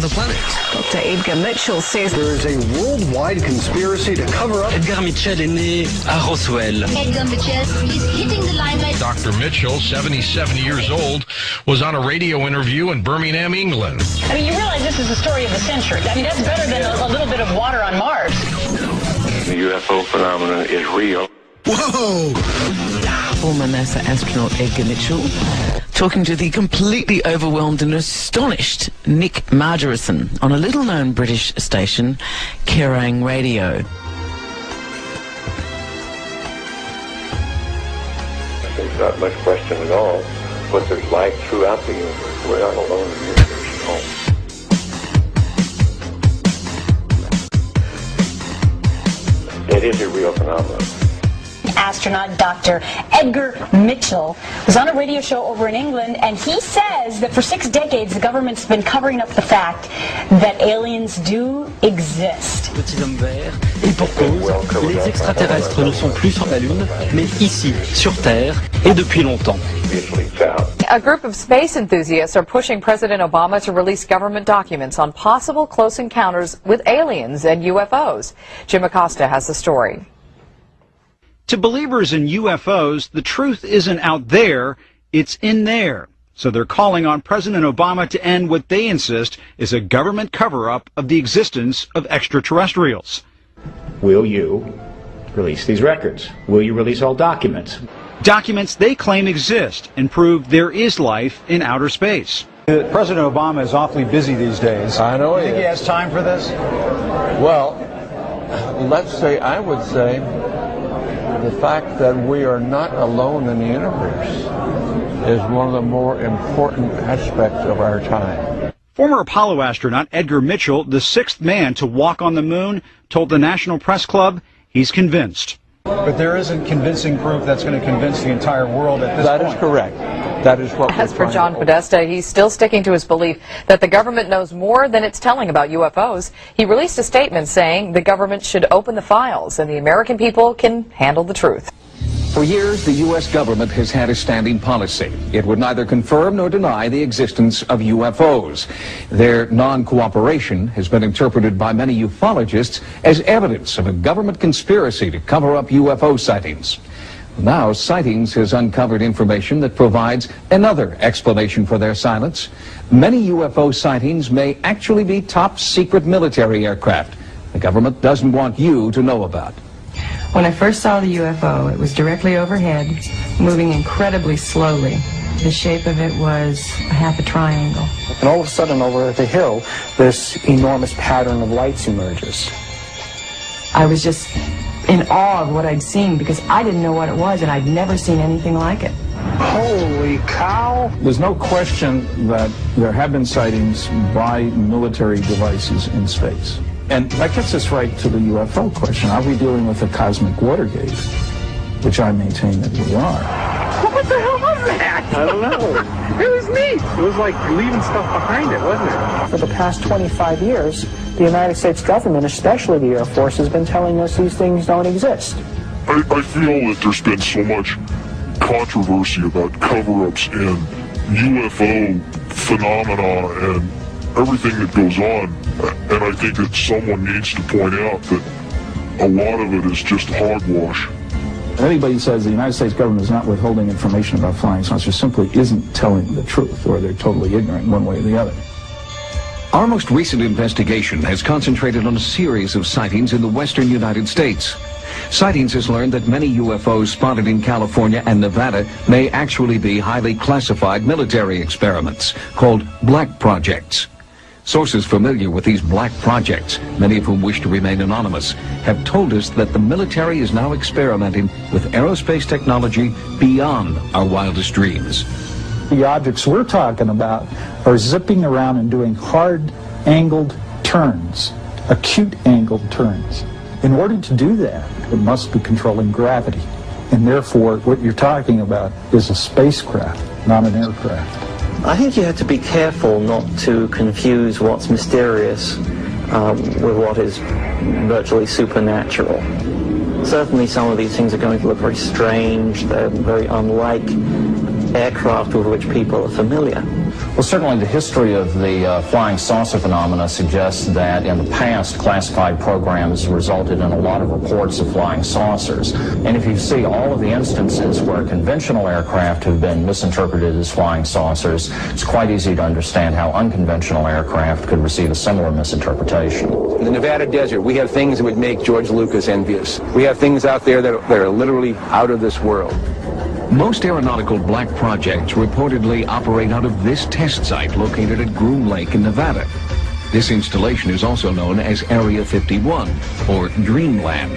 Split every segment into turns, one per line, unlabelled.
the planet.
Dr. Edgar Mitchell says
there is a worldwide conspiracy to cover up.
Edgar Mitchell est né à Roswell.
Edgar Mitchell is hitting the limelight.
Dr. Mitchell, 77 years old, was on a radio interview in Birmingham, England.
I mean, you realize this is the story of the century. I mean, that's better than a little bit of water on Mars.
The UFO phenomenon is real.
Whoa!
Former NASA astronaut Edgar Mitchell talking to the completely overwhelmed and astonished Nick Margerison on a little-known British station, Kerrang Radio.
There's not much question at all, but there's life throughout the universe. We're not alone in the universe at all. It is a real phenomenon.
Astronaut Dr. Edgar Mitchell was on a radio show over in England, and he says that for 6 decades the government's been covering up the fact that aliens do exist.
Petits hommes verts, et pour cause, les extraterrestres ne sont plus sur la Lune, mais ici, sur Terre, et depuis longtemps.
A group of space enthusiasts are pushing President Obama to release government documents on possible close encounters with aliens and UFOs. Jim Acosta has the story.
To believers in UFOs, the truth isn't out there, it's in there. So they're calling on President Obama to end what they insist is a government cover-up of the existence of extraterrestrials.
Will you release these records? Will you release all documents?
Documents they claim exist and prove there is life in outer space.
President Obama is awfully busy these days.
I know
he is. You think he has time for this?
Well, I would say the fact that we are not alone in the universe is one of the more important aspects of our time.
Former Apollo astronaut Edgar Mitchell, the 6th man to walk on the moon, told the National Press Club he's convinced.
But there isn't convincing proof that's going to convince the entire world at this point.
That is correct. That is what
As for John Podesta, he's still sticking to his belief that the government knows more than it's telling about UFOs. He released a statement saying the government should open the files and the American people can handle the truth.
For years, the U.S. government has had a standing policy. It would neither confirm nor deny the existence of UFOs. Their non-cooperation has been interpreted by many ufologists as evidence of a government conspiracy to cover up UFO sightings. Now, Sightings has uncovered information that provides another explanation for their silence. Many UFO sightings may actually be top-secret military aircraft the government doesn't want you to know about.
When I first saw the UFO, it was directly overhead, moving incredibly slowly. The shape of it was half a triangle.
And all of a sudden, over the hill, this enormous pattern of lights emerges.
I was just in awe of what I'd seen because I didn't know what it was and I'd never seen anything like it.
Holy cow!
There's no question that there have been sightings by military devices in space. And that gets us right to the UFO question. Are we dealing with a cosmic Watergate? Which I maintain that we are.
What the hell was that?
I don't know.
It was neat.
It was like leaving stuff behind it, wasn't it?
For the past 25 years, the United States government, especially the Air Force, has been telling us these things don't exist.
I feel that there's been so much controversy about cover-ups and UFO phenomena and everything that goes on, and I think that someone needs to point out that a lot of it is just hogwash.
Anybody says the United States government is not withholding information about flying saucers simply isn't telling the truth, or they're totally ignorant one way or the other.
Our most recent investigation has concentrated on a series of sightings in the western United States. Sightings has learned that many UFOs spotted in California and Nevada may actually be highly classified military experiments called black projects. Sources familiar with these black projects, many of whom wish to remain anonymous, have told us that the military is now experimenting with aerospace technology beyond our wildest dreams.
The objects we're talking about are zipping around and doing hard angled turns, acute angled turns. In order to do that, it must be controlling gravity. And therefore, what you're talking about is a spacecraft, not an aircraft.
I think you have to be careful not to confuse what's mysterious with what is virtually supernatural. Certainly some of these things are going to look very strange. They're very unlike aircraft with which people are familiar.
Well, certainly the history of the flying saucer phenomena suggests that in the past, classified programs resulted in a lot of reports of flying saucers. And if you see all of the instances where conventional aircraft have been misinterpreted as flying saucers, it's quite easy to understand how unconventional aircraft could receive a similar misinterpretation.
In the Nevada desert, we have things that would make George Lucas envious. We have things out there that are literally out of this world.
Most aeronautical black projects reportedly operate out of this test site located at Groom Lake in Nevada. This installation is also known as Area 51, or Dreamland.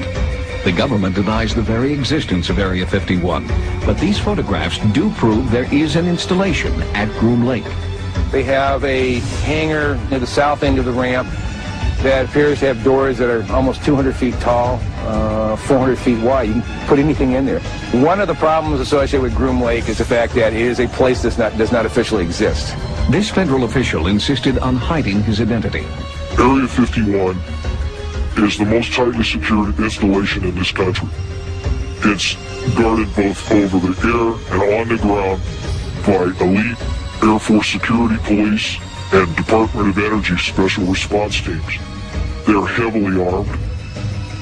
The government denies the very existence of Area 51, but these photographs do prove there is an installation at Groom Lake.
They have a hangar near the south end of the ramp that appears to have doors that are almost 200 feet tall, 400 feet wide. You can put anything in there. One of the problems associated with Groom Lake is the fact that it is a place that does not officially exist.
This federal official insisted on hiding his identity.
Area 51 is the most tightly secured installation in this country. It's guarded both over the air and on the ground by elite Air Force security police and Department of Energy special response teams. They're heavily armed,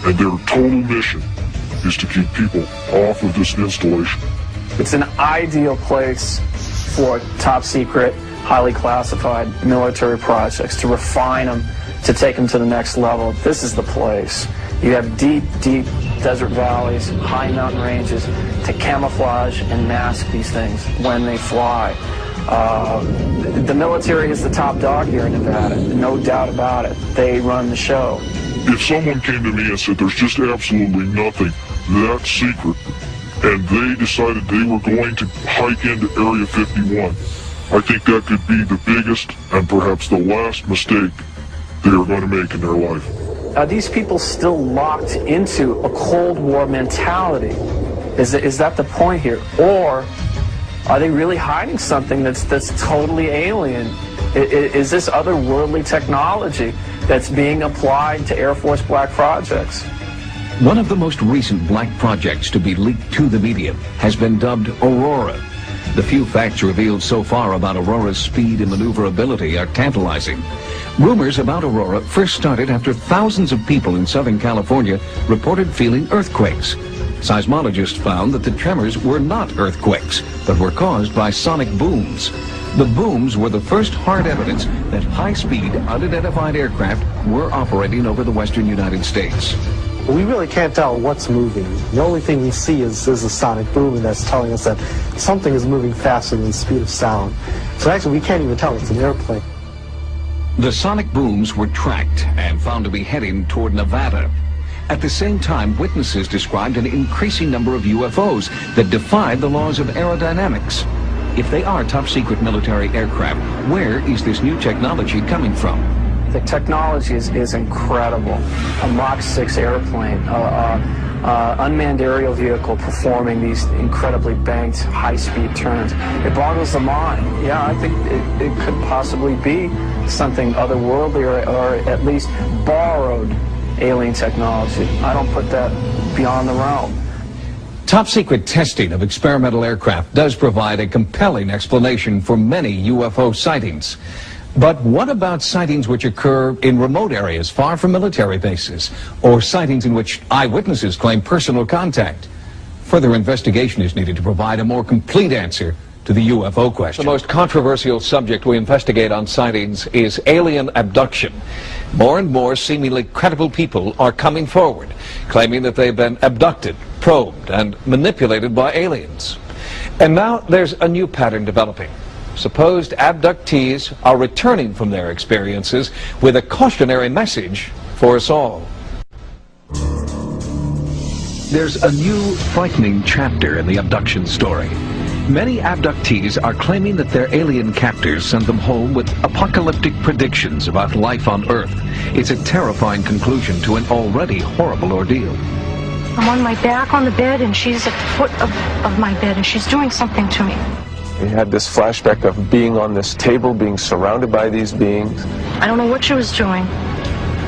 and their total mission is to keep people off of this installation.
It's an ideal place for top secret, highly classified military projects, to refine them, to take them to the next level. This is the place. You have deep, deep desert valleys, high mountain ranges to camouflage and mask these things when they fly. The military is the top dog here in Nevada, no doubt about it. They run the show.
If someone came to me and said there's just absolutely nothing that secret, and they decided they were going to hike into Area 51, I think that could be the biggest and perhaps the last mistake they are going to make in their life.
Are these people still locked into a Cold War mentality? Is that the point here? Or are they really hiding something that's totally alien? Is this otherworldly technology that's being applied to Air Force black projects?
One of the most recent black projects to be leaked to the media has been dubbed Aurora. The few facts revealed so far about Aurora's speed and maneuverability are tantalizing. Rumors about Aurora first started after thousands of people in Southern California reported feeling earthquakes. Seismologists found that the tremors were not earthquakes, but were caused by sonic booms. The booms were the first hard evidence that high-speed, unidentified aircraft were operating over the western United States.
We really can't tell what's moving. The only thing we see is a sonic boom, and that's telling us that something is moving faster than the speed of sound. So actually, we can't even tell it's an airplane.
The sonic booms were tracked and found to be heading toward Nevada. At the same time, witnesses described an increasing number of UFOs that defied the laws of aerodynamics. If they are top-secret military aircraft, where is this new technology coming from?
The technology is incredible. A Mach 6 airplane, unmanned aerial vehicle performing these incredibly banked high-speed turns. It boggles the mind. Yeah, I think it could possibly be something otherworldly or at least borrowed alien technology. I don't put that beyond the realm.
Top-secret testing of experimental aircraft does provide a compelling explanation for many UFO sightings. But what about sightings which occur in remote areas far from military bases, or sightings in which eyewitnesses claim personal contact? Further investigation is needed to provide a more complete answer to the UFO question.
The most controversial subject we investigate on sightings is alien abduction. More and more seemingly credible people are coming forward, claiming that they've been abducted, probed, and manipulated by aliens. And now there's a new pattern developing. Supposed abductees are returning from their experiences with a cautionary message for us all.
There's a new, frightening chapter in the abduction story. Many abductees are claiming that their alien captors sent them home with apocalyptic predictions about life on Earth. It's a terrifying conclusion to an already horrible ordeal.
I'm on my back on the bed, and she's at the foot of my bed, and she's doing something to me.
We had this flashback of being on this table, being surrounded by these beings.
I don't know what she was doing.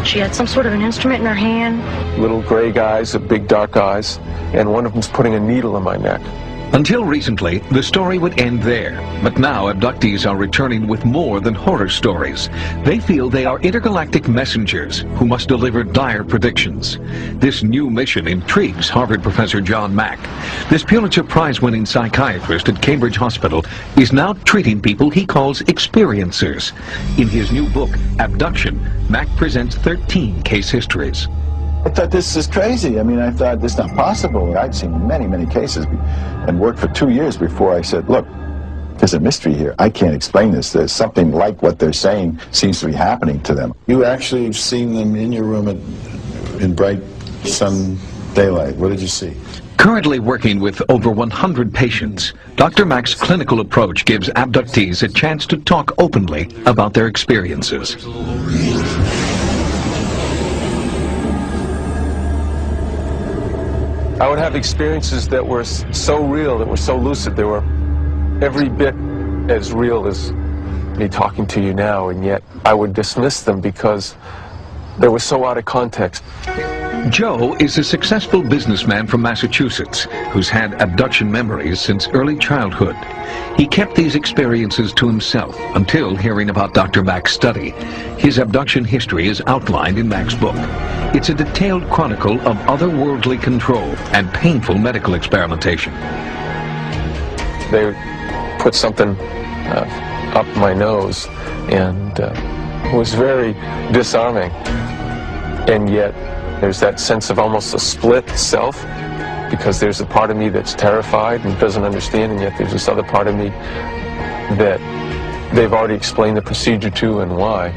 She had some sort of an instrument in her hand.
Little gray guys with big dark eyes, and one of them's putting a needle in my neck.
Until recently, the story would end there. But now abductees are returning with more than horror stories. They feel they are intergalactic messengers who must deliver dire predictions. This new mission intrigues Harvard professor John Mack. This Pulitzer Prize-winning psychiatrist at Cambridge Hospital is now treating people he calls experiencers. In his new book, Abduction, Mack presents 13 case histories.
I thought this is crazy. I mean, I thought this is not possible. I'd seen many, many cases and worked for 2 years before I said, look, there's a mystery here. I can't explain this. There's something like what they're saying seems to be happening to them. You actually have seen them in your room in bright sun daylight. What did you see?
Currently working with over 100 patients, Dr. Mack's clinical approach gives abductees a chance to talk openly about their experiences.
I would have experiences that were so real, that were so lucid, they were every bit as real as me talking to you now, and yet I would dismiss them because they were so out of context.
Joe is a successful businessman from Massachusetts who's had abduction memories since early childhood. He kept these experiences to himself until hearing about Dr. Mack's study. His abduction history is outlined in Mack's book. It's a detailed chronicle of otherworldly control and painful medical experimentation.
They put something up my nose, and it was very disarming. And yet there's that sense of almost a split self, because there's a part of me that's terrified and doesn't understand, and yet there's this other part of me that they've already explained the procedure to and why.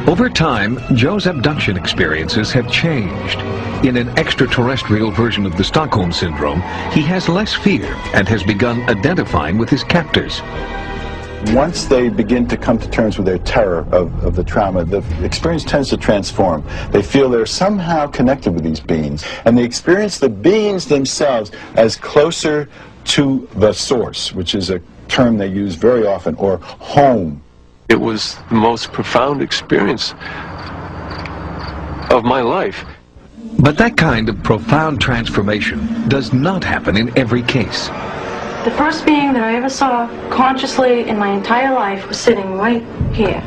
Over time, Joe's abduction experiences have changed. In an extraterrestrial version of the Stockholm Syndrome, he has less fear and has begun identifying with his captors.
Once they begin to come to terms with their terror of the trauma, the experience tends to transform. They feel they're somehow connected with these beings, and they experience the beings themselves as closer to the source, which is a term they use very often, or home.
It was the most profound experience of my life.
But that kind of profound transformation does not happen in every case.
The first being that I ever saw consciously in my entire life was sitting right here.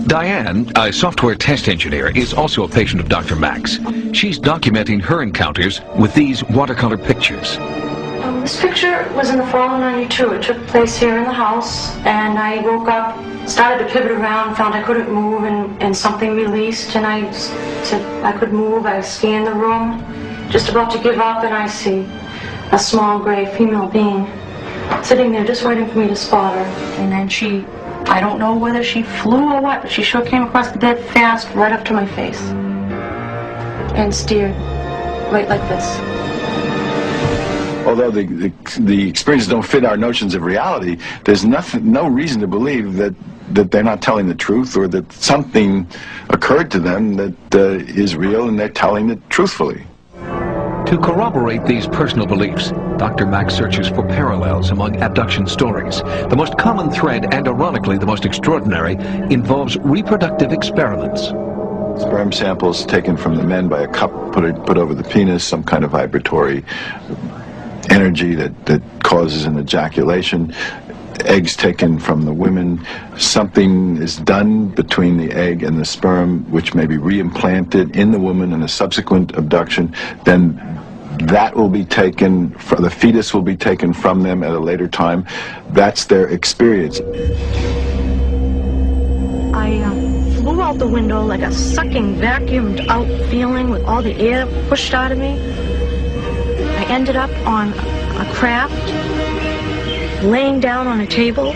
Diane, a software test engineer, is also a patient of Dr. Mack's. She's documenting her encounters with these watercolor pictures.
This picture was in the fall of '92. It took place here in the house, and I woke up, started to pivot around, found I couldn't move, and something released, and I said I could move. I scanned the room, just about to give up, and I see a small gray female being sitting there just waiting for me to spot her. And then she, I don't know whether she flew or what, but she sure came across the bed fast, right up to my face, and stared right like this.
Although the experiences don't fit our notions of reality, there's no reason to believe that they're not telling the truth, or that something occurred to them that is real and they're telling it truthfully.
To corroborate these personal beliefs, Dr. Mack searches for parallels among abduction stories. The most common thread, and ironically the most extraordinary, involves reproductive experiments.
Sperm samples taken from the men by a cup put over the penis, some kind of vibratory energy that causes an ejaculation. Eggs taken from the women. Something is done between the egg and the sperm, which may be reimplanted in the woman in a subsequent abduction. Then that will be taken, the fetus will be taken from them at a later time. That's their experience.
I flew out the window like a sucking, vacuumed out feeling with all the air pushed out of me. I ended up on a craft, laying down on a table,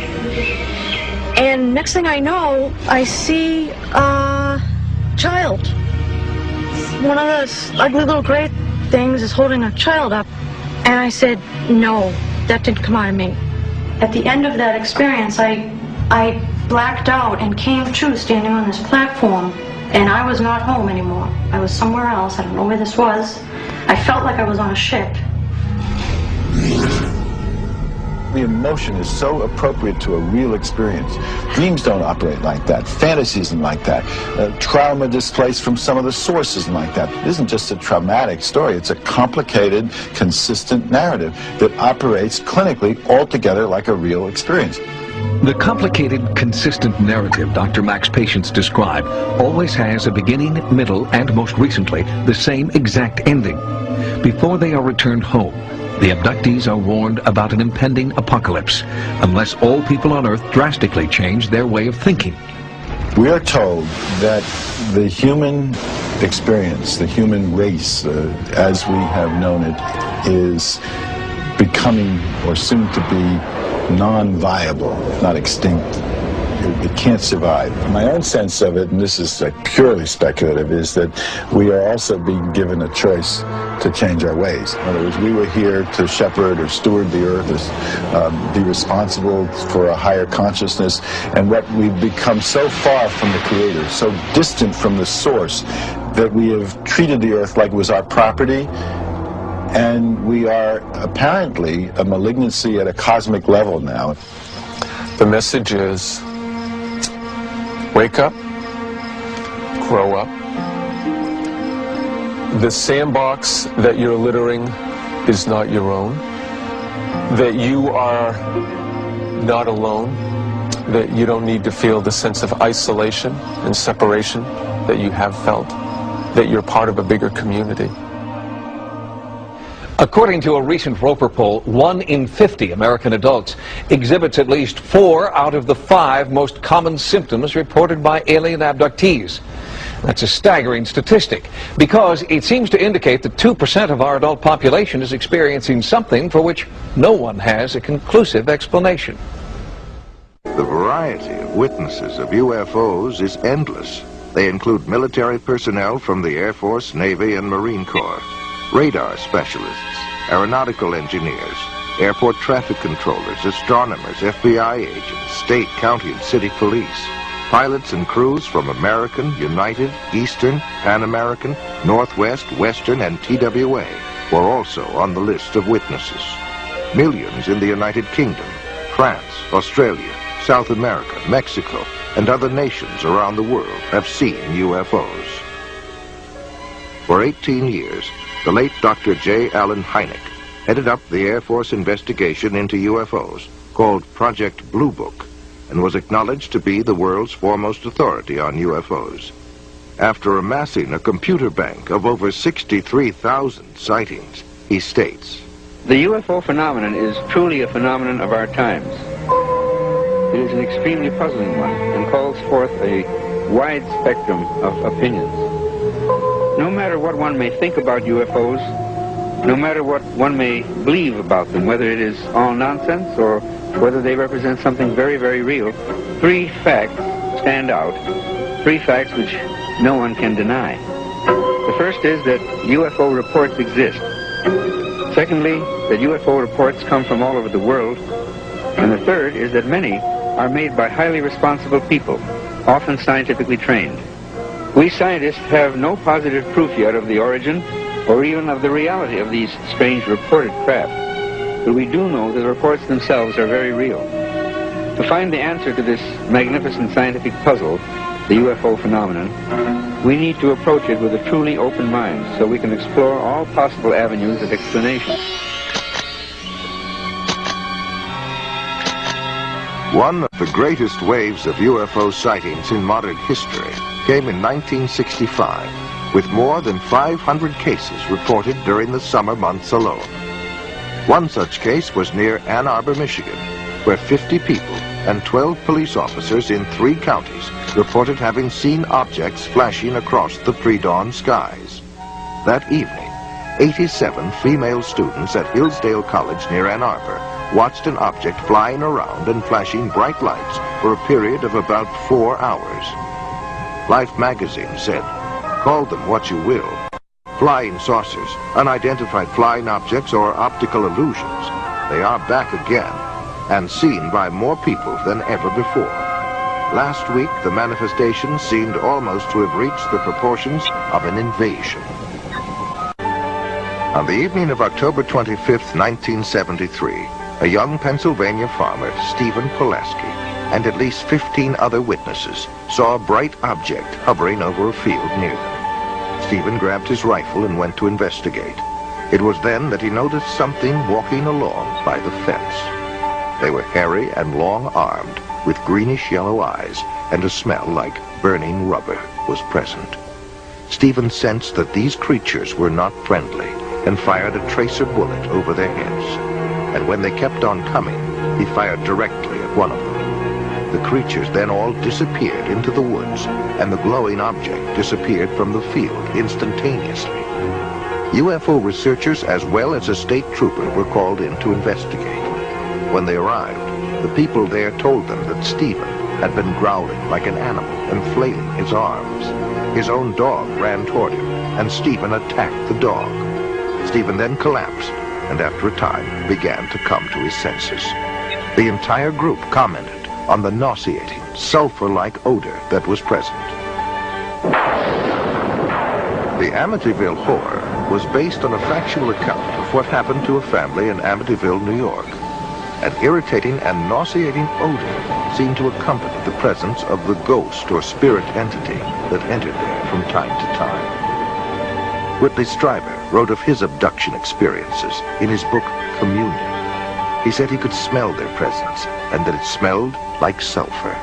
and next thing I know, I see a child. One of those ugly little gray things is holding a child up, and I said, no, that didn't come out of me. At the end of that experience, I blacked out and came to standing on this platform, and I was not home anymore. I was somewhere else. I don't know where this was. I felt like I was on a ship.
the emotion is so appropriate to a real experience. Dreams don't operate like that. Fantasy isn't like that. Trauma displaced from some of the sources isn't like that. It isn't just a traumatic story. It's a complicated, consistent narrative that operates clinically altogether like a real experience.
The complicated, consistent narrative Dr. Mack's patients describe always has a beginning, middle, and most recently, the same exact ending. Before they are returned home, the abductees are warned about an impending apocalypse, unless all people on Earth drastically change their way of thinking.
We are told that the human experience, the human race, as we have known it, is becoming, or soon to be, non-viable, not extinct. It can't survive. My own sense of it, and this is purely speculative, is that we are also being given a choice to change our ways. In other words, we were here to shepherd or steward the earth, be responsible for a higher consciousness, and what we've become so far from the Creator, so distant from the source, that we have treated the earth like it was our property. And we are apparently a malignancy at a cosmic level now.
The message is, wake up, grow up. The sandbox that you're littering is not your own. That you are not alone. That you don't need to feel the sense of isolation and separation that you have felt. That you're part of a bigger community.
According to a recent Roper poll, 1 in 50 American adults exhibits at least 4 out of the 5 most common symptoms reported by alien abductees. That's a staggering statistic, because it seems to indicate that 2% of our adult population is experiencing something for which no one has a conclusive explanation.
The variety of witnesses of UFOs is endless. They include military personnel from the Air Force, Navy, and Marine Corps, radar specialists, aeronautical engineers, airport traffic controllers, astronomers, FBI agents, state, county, and city police, pilots and crews from American, United, Eastern, Pan American, Northwest, Western, and TWA were also on the list of witnesses. Millions in the United Kingdom, France, Australia, South America, Mexico, and other nations around the world have seen UFOs. For 18 years, the late Dr. J. Allen Hynek headed up the Air Force investigation into UFOs, called Project Blue Book, and was acknowledged to be the world's foremost authority on UFOs. After amassing a computer bank of over 63,000 sightings, he states,
"The UFO phenomenon is truly a phenomenon of our times. It is an extremely puzzling one and calls forth a wide spectrum of opinions. No matter what one may think about UFOs, no matter what one may believe about them, whether it is all nonsense or whether they represent something very, very real, 3 facts stand out, 3 facts which no one can deny. The first is that UFO reports exist. Secondly, that UFO reports come from all over the world. And the third is that many are made by highly responsible people, often scientifically trained. We scientists have no positive proof yet of the origin or even of the reality of these strange reported craft, but we do know that the reports themselves are very real. To find the answer to this magnificent scientific puzzle, the UFO phenomenon, we need to approach it with a truly open mind so we can explore all possible avenues of explanation."
One of the greatest waves of UFO sightings in modern history came in 1965, with more than 500 cases reported during the summer months alone. One such case was near Ann Arbor, Michigan, where 50 people and 12 police officers in 3 counties reported having seen objects flashing across the pre-dawn skies. That evening, 87 female students at Hillsdale College near Ann Arbor watched an object flying around and flashing bright lights for a period of about 4 hours. Life magazine said, "Call them what you will. Flying saucers, unidentified flying objects, or optical illusions, they are back again and seen by more people than ever before." Last week, the manifestation seemed almost to have reached the proportions of an invasion. On the evening of October 25th, 1973, a young Pennsylvania farmer, Stephen Pulaski, and at least 15 other witnesses saw a bright object hovering over a field near them. Stephen grabbed his rifle and went to investigate. It was then that he noticed something walking along by the fence. They were hairy and long-armed, with greenish-yellow eyes, and a smell like burning rubber was present. Stephen sensed that these creatures were not friendly and fired a tracer bullet over their heads. And when they kept on coming, he fired directly at one of them. The creatures then all disappeared into the woods, and the glowing object disappeared from the field instantaneously. UFO researchers as well as a state trooper were called in to investigate. When they arrived, the people there told them that Stephen had been growling like an animal and flailing his arms. His own dog ran toward him, and Stephen attacked the dog. Stephen then collapsed, and after a time began to come to his senses. The entire group commented on the nauseating, sulfur-like odor that was present. The Amityville Horror was based on a factual account of what happened to a family in Amityville, New York. An irritating and nauseating odor seemed to accompany the presence of the ghost or spirit entity that entered there from time to time. Whitley Strieber wrote of his abduction experiences in his book, Communion. He said he could smell their presence and that it smelled like sulfur.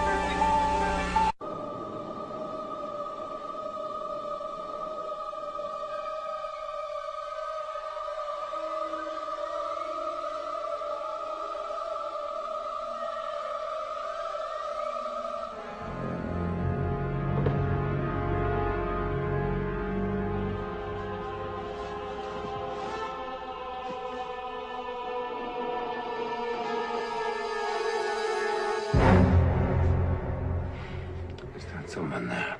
Someone there.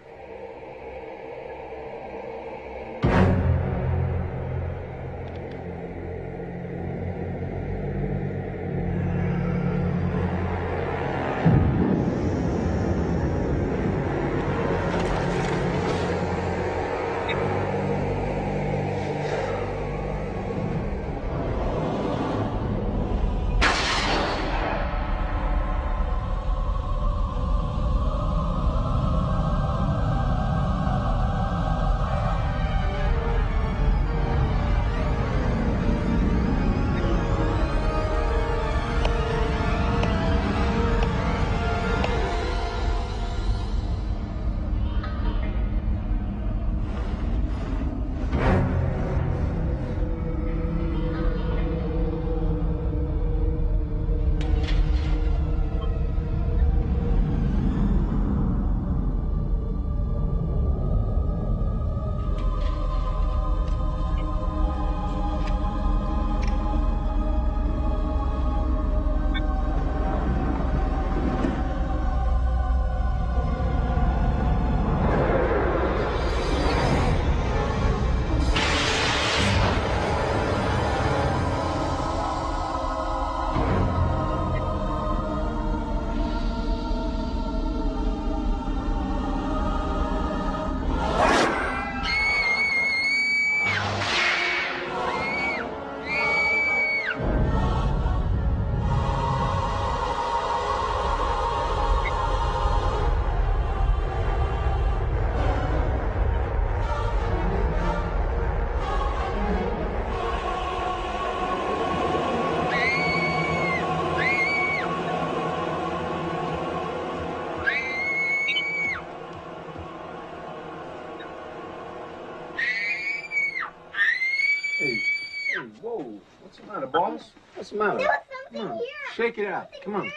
Boss? What's the matter?
There was something
Come on,
here.
shake it out. Come on.
Bad.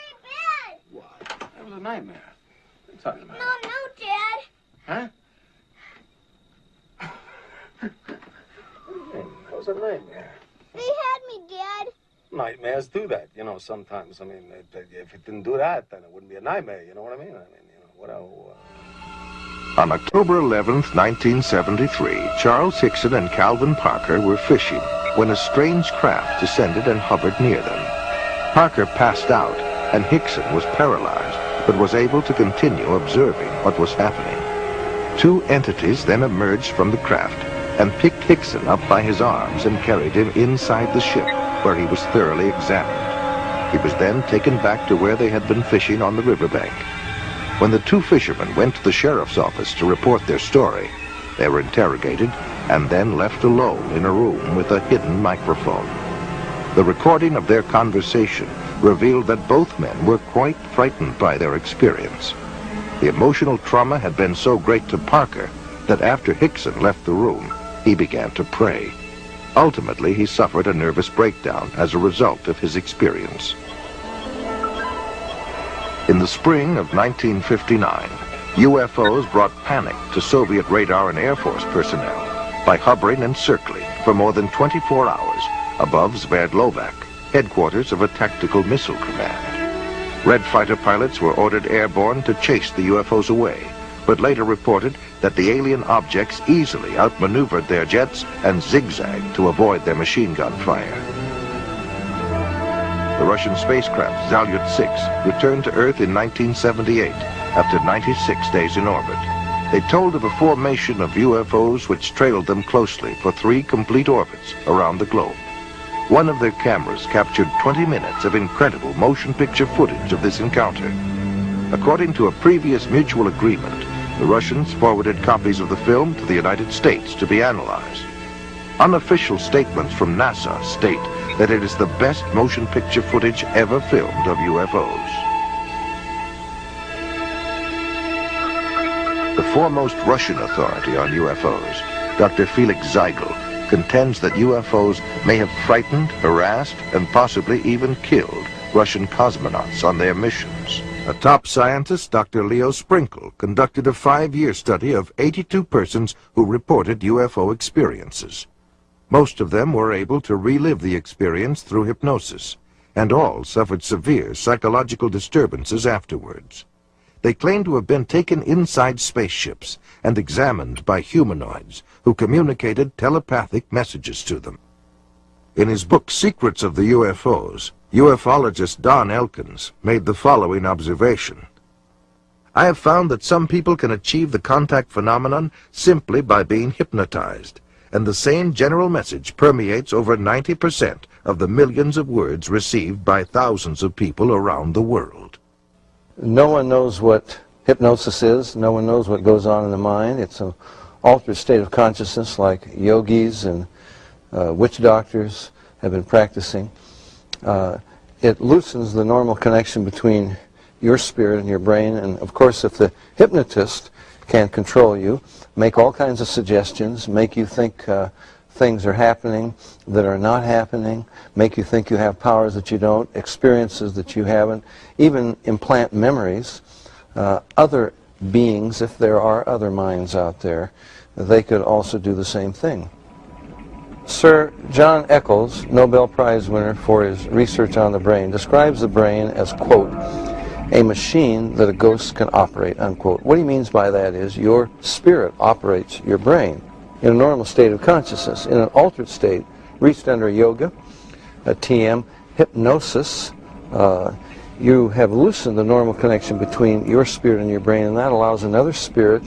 What? That was a nightmare. What are you talking about?
No, Dad.
Huh? Hey, that was a nightmare.
They had me, Dad.
Nightmares do that, you know, sometimes. I mean, if it didn't do that, then it wouldn't be a nightmare, you know what I mean? I mean, you know, what else?
On October 11th, 1973, Charles Hickson and Calvin Parker were fishing when a strange craft descended and hovered near them. Parker passed out, and Hickson was paralyzed, but was able to continue observing what was happening. Two entities then emerged from the craft and picked Hickson up by his arms and carried him inside the ship, where he was thoroughly examined. He was then taken back to where they had been fishing on the riverbank. When the two fishermen went to the sheriff's office to report their story, they were interrogated and then left alone in a room with a hidden microphone. The recording of their conversation revealed that both men were quite frightened by their experience. The emotional trauma had been so great to Parker that after Hickson left the room, he began to pray. Ultimately, he suffered a nervous breakdown as a result of his experience. In the spring of 1959, UFOs brought panic to Soviet radar and Air Force personnel by hovering and circling for more than 24 hours above Sverdlovsk, headquarters of a tactical missile command. Red fighter pilots were ordered airborne to chase the UFOs away, but later reported that the alien objects easily outmaneuvered their jets and zigzagged to avoid their machine gun fire. The Russian spacecraft Salyut-6 returned to Earth in 1978 after 96 days in orbit. They told of a formation of UFOs which trailed them closely for 3 complete orbits around the globe. One of their cameras captured 20 minutes of incredible motion picture footage of this encounter. According to a previous mutual agreement, the Russians forwarded copies of the film to the United States to be analyzed. Unofficial statements from NASA state that it is the best motion picture footage ever filmed of UFOs. The foremost Russian authority on UFOs, Dr. Felix Zeigel, contends that UFOs may have frightened, harassed, and possibly even killed Russian cosmonauts on their missions. A top scientist, Dr. Leo Sprinkle, conducted a 5-year study of 82 persons who reported UFO experiences. Most of them were able to relive the experience through hypnosis, and all suffered severe psychological disturbances afterwards. They claimed to have been taken inside spaceships and examined by humanoids who communicated telepathic messages to them. In his book Secrets of the UFOs, ufologist Don Elkins made the following observation. I have found that some people can achieve the contact phenomenon simply by being hypnotized, and the same general message permeates over 90% of the millions of words received by thousands of people around the world.
No one knows what hypnosis is. No one knows what goes on in the mind. It's an altered state of consciousness like yogis and witch doctors have been practicing. It loosens the normal connection between your spirit and your brain, and of course if the hypnotist can control you, make all kinds of suggestions, make you think things are happening that are not happening, make you think you have powers that you don't, experiences that you haven't, even implant memories. Other beings, if there are other minds out there, they could also do the same thing. Sir John Eccles, Nobel Prize winner for his research on the brain, describes the brain as, quote, a machine that a ghost can operate, unquote. What he means by that is your spirit operates your brain in a normal state of consciousness. In an altered state, reached under yoga, a TM, hypnosis, you have loosened the normal connection between your spirit and your brain, and that allows another spirit,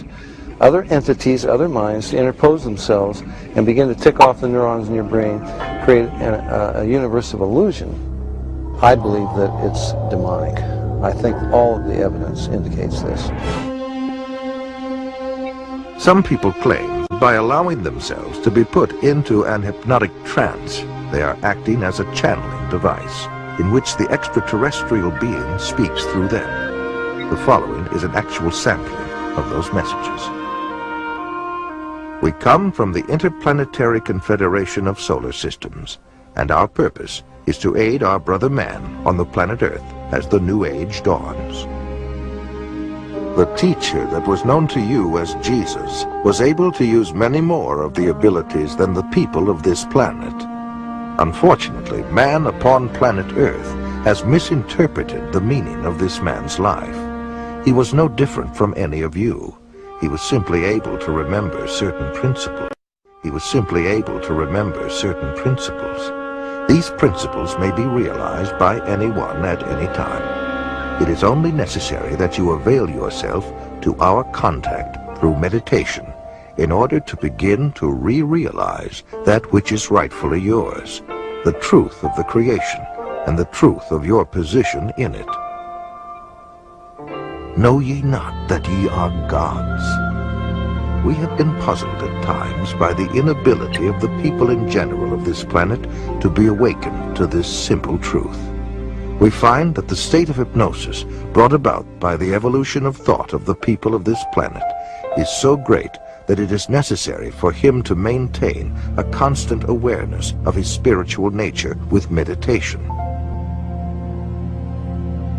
other entities, other minds to interpose themselves and begin to tick off the neurons in your brain, create a universe of illusion. I believe that it's demonic. I think all of the evidence indicates this.
Some people claim by allowing themselves to be put into an hypnotic trance, they are acting as a channeling device in which the extraterrestrial being speaks through them. The following is an actual sampling of those messages. We come from the Interplanetary Confederation of Solar Systems, and our purpose is to aid our brother man on the planet Earth as the new age dawns. The teacher that was known to you as Jesus was able to use many more of the abilities than the people of this planet. Unfortunately, man upon planet Earth has misinterpreted the meaning of this man's life. He was no different from any of you. He was simply able to remember certain principles. These principles may be realized by anyone at any time. It is only necessary that you avail yourself to our contact through meditation in order to begin to re-realize that which is rightfully yours, the truth of the creation, and the truth of your position in it. Know ye not that ye are gods? We have been puzzled at times by the inability of the people in general of this planet to be awakened to this simple truth. We find that the state of hypnosis brought about by the evolution of thought of the people of this planet is so great that it is necessary for him to maintain a constant awareness of his spiritual nature with meditation.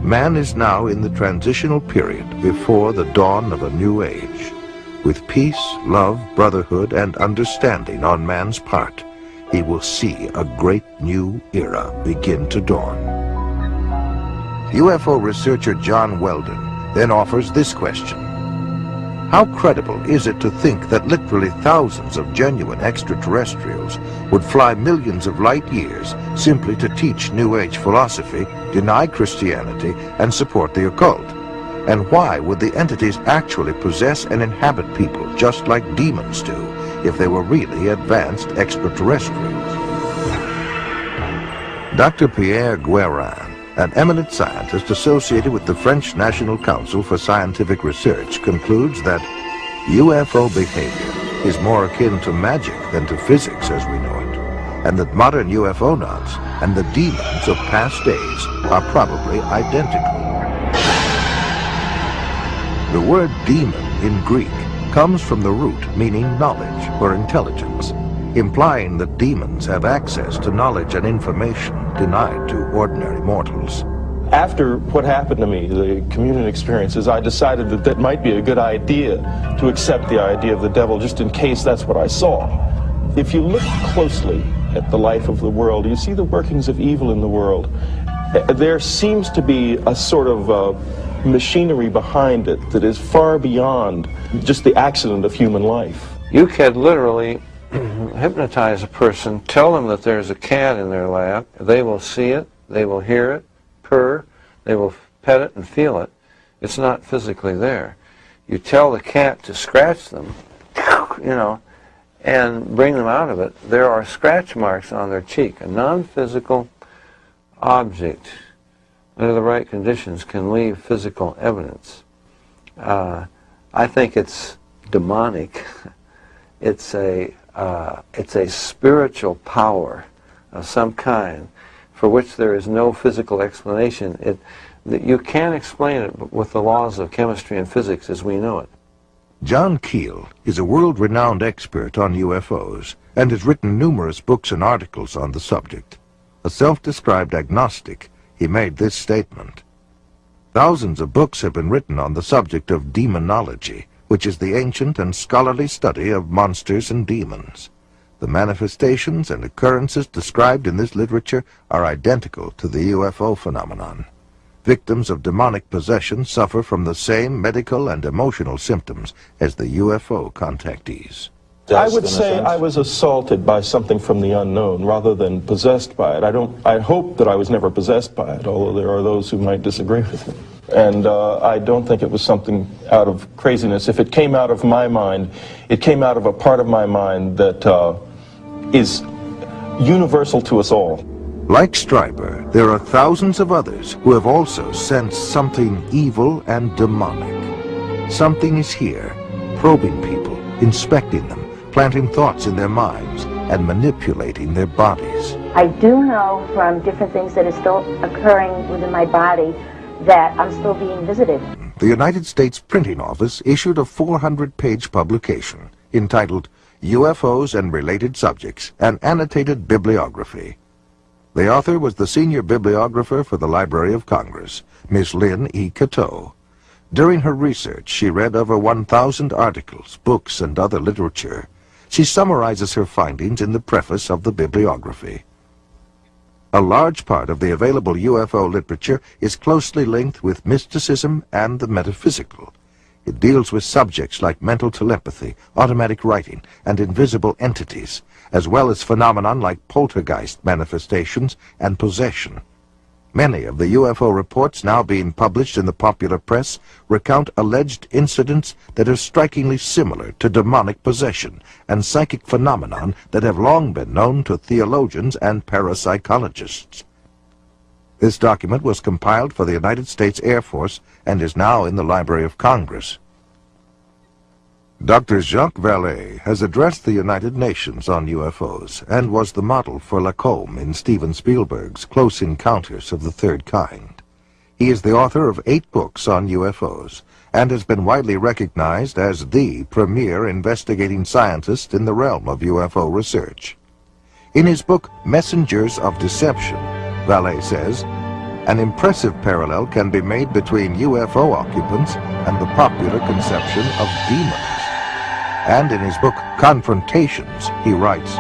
Man is now in the transitional period before the dawn of a new age. With peace, love, brotherhood, and understanding on man's part, he will see a great new era begin to dawn. UFO researcher John Weldon then offers this question. How credible is it to think that literally thousands of genuine extraterrestrials would fly millions of light years simply to teach New Age philosophy, deny Christianity, and support the occult? And why would the entities actually possess and inhabit people just like demons do if they were really advanced extraterrestrials? Dr. Pierre Guérin, an eminent scientist associated with the French National Council for Scientific Research, concludes that UFO behavior is more akin to magic than to physics as we know it, and that modern UFOnauts and the demons of past days are probably identical. The word demon in Greek comes from the root meaning knowledge or intelligence, implying that demons have access to knowledge and information denied to ordinary mortals.
After what happened to me, the communion experiences, I decided that that might be a good idea to accept the idea of the devil just in case that's what I saw. If you look closely at the life of the world, you see the workings of evil in the world. There seems to be a sort of machinery behind it that is far beyond just the accident of human life.
You can literally hypnotize a person, tell them that there's a cat in their lap, they will see it, they will hear it, purr, they will pet it and feel it. It's not physically there. You tell the cat to scratch them, you know, and bring them out of it. There are scratch marks on their cheek. A non-physical object, under the right conditions, can leave physical evidence. I think it's demonic. It's a spiritual power of some kind for which there is no physical explanation. You can't explain it with the laws of chemistry and physics as we know it.
John Keel is a world-renowned expert on UFOs and has written numerous books and articles on the subject. A self-described agnostic, he made this statement. Thousands of books have been written on the subject of demonology, which is the ancient and scholarly study of monsters and demons. The manifestations and occurrences described in this literature are identical to the UFO phenomenon. Victims of demonic possession suffer from the same medical and emotional symptoms as the UFO contactees.
I would say I was assaulted by something from the unknown rather than possessed by it. I hope that I was never possessed by it, although there are those who might disagree with me. And I don't think it was something out of craziness. If it came out of my mind, it came out of a part of my mind that is universal to us all.
Like Stryber, there are thousands of others who have also sensed something evil and demonic. Something is here, probing people, inspecting them, planting thoughts in their minds, and manipulating their bodies.
I do know from different things that are still occurring within my body that I'm still being visited.
The United States Printing Office issued a 400-page publication entitled UFOs and Related Subjects, an Annotated Bibliography. The author was the senior bibliographer for the Library of Congress, Miss Lynn E. Cateau. During her research, she read over 1,000 articles, books, and other literature. She summarizes her findings in the preface of the bibliography. A large part of the available UFO literature is closely linked with mysticism and the metaphysical. It deals with subjects like mental telepathy, automatic writing, and invisible entities, as well as phenomenon like poltergeist manifestations and possession. Many of the UFO reports now being published in the popular press recount alleged incidents that are strikingly similar to demonic possession and psychic phenomenon that have long been known to theologians and parapsychologists. This document was compiled for the United States Air Force and is now in the Library of Congress. Dr. Jacques Vallée has addressed the United Nations on UFOs and was the model for Lacombe in Steven Spielberg's Close Encounters of the Third Kind. He is the author of 8 books on UFOs and has been widely recognized as the premier investigating scientist in the realm of UFO research. In his book, Messengers of Deception, Vallée says, an impressive parallel can be made between UFO occupants and the popular conception of demons. And in his book, Confrontations, he writes,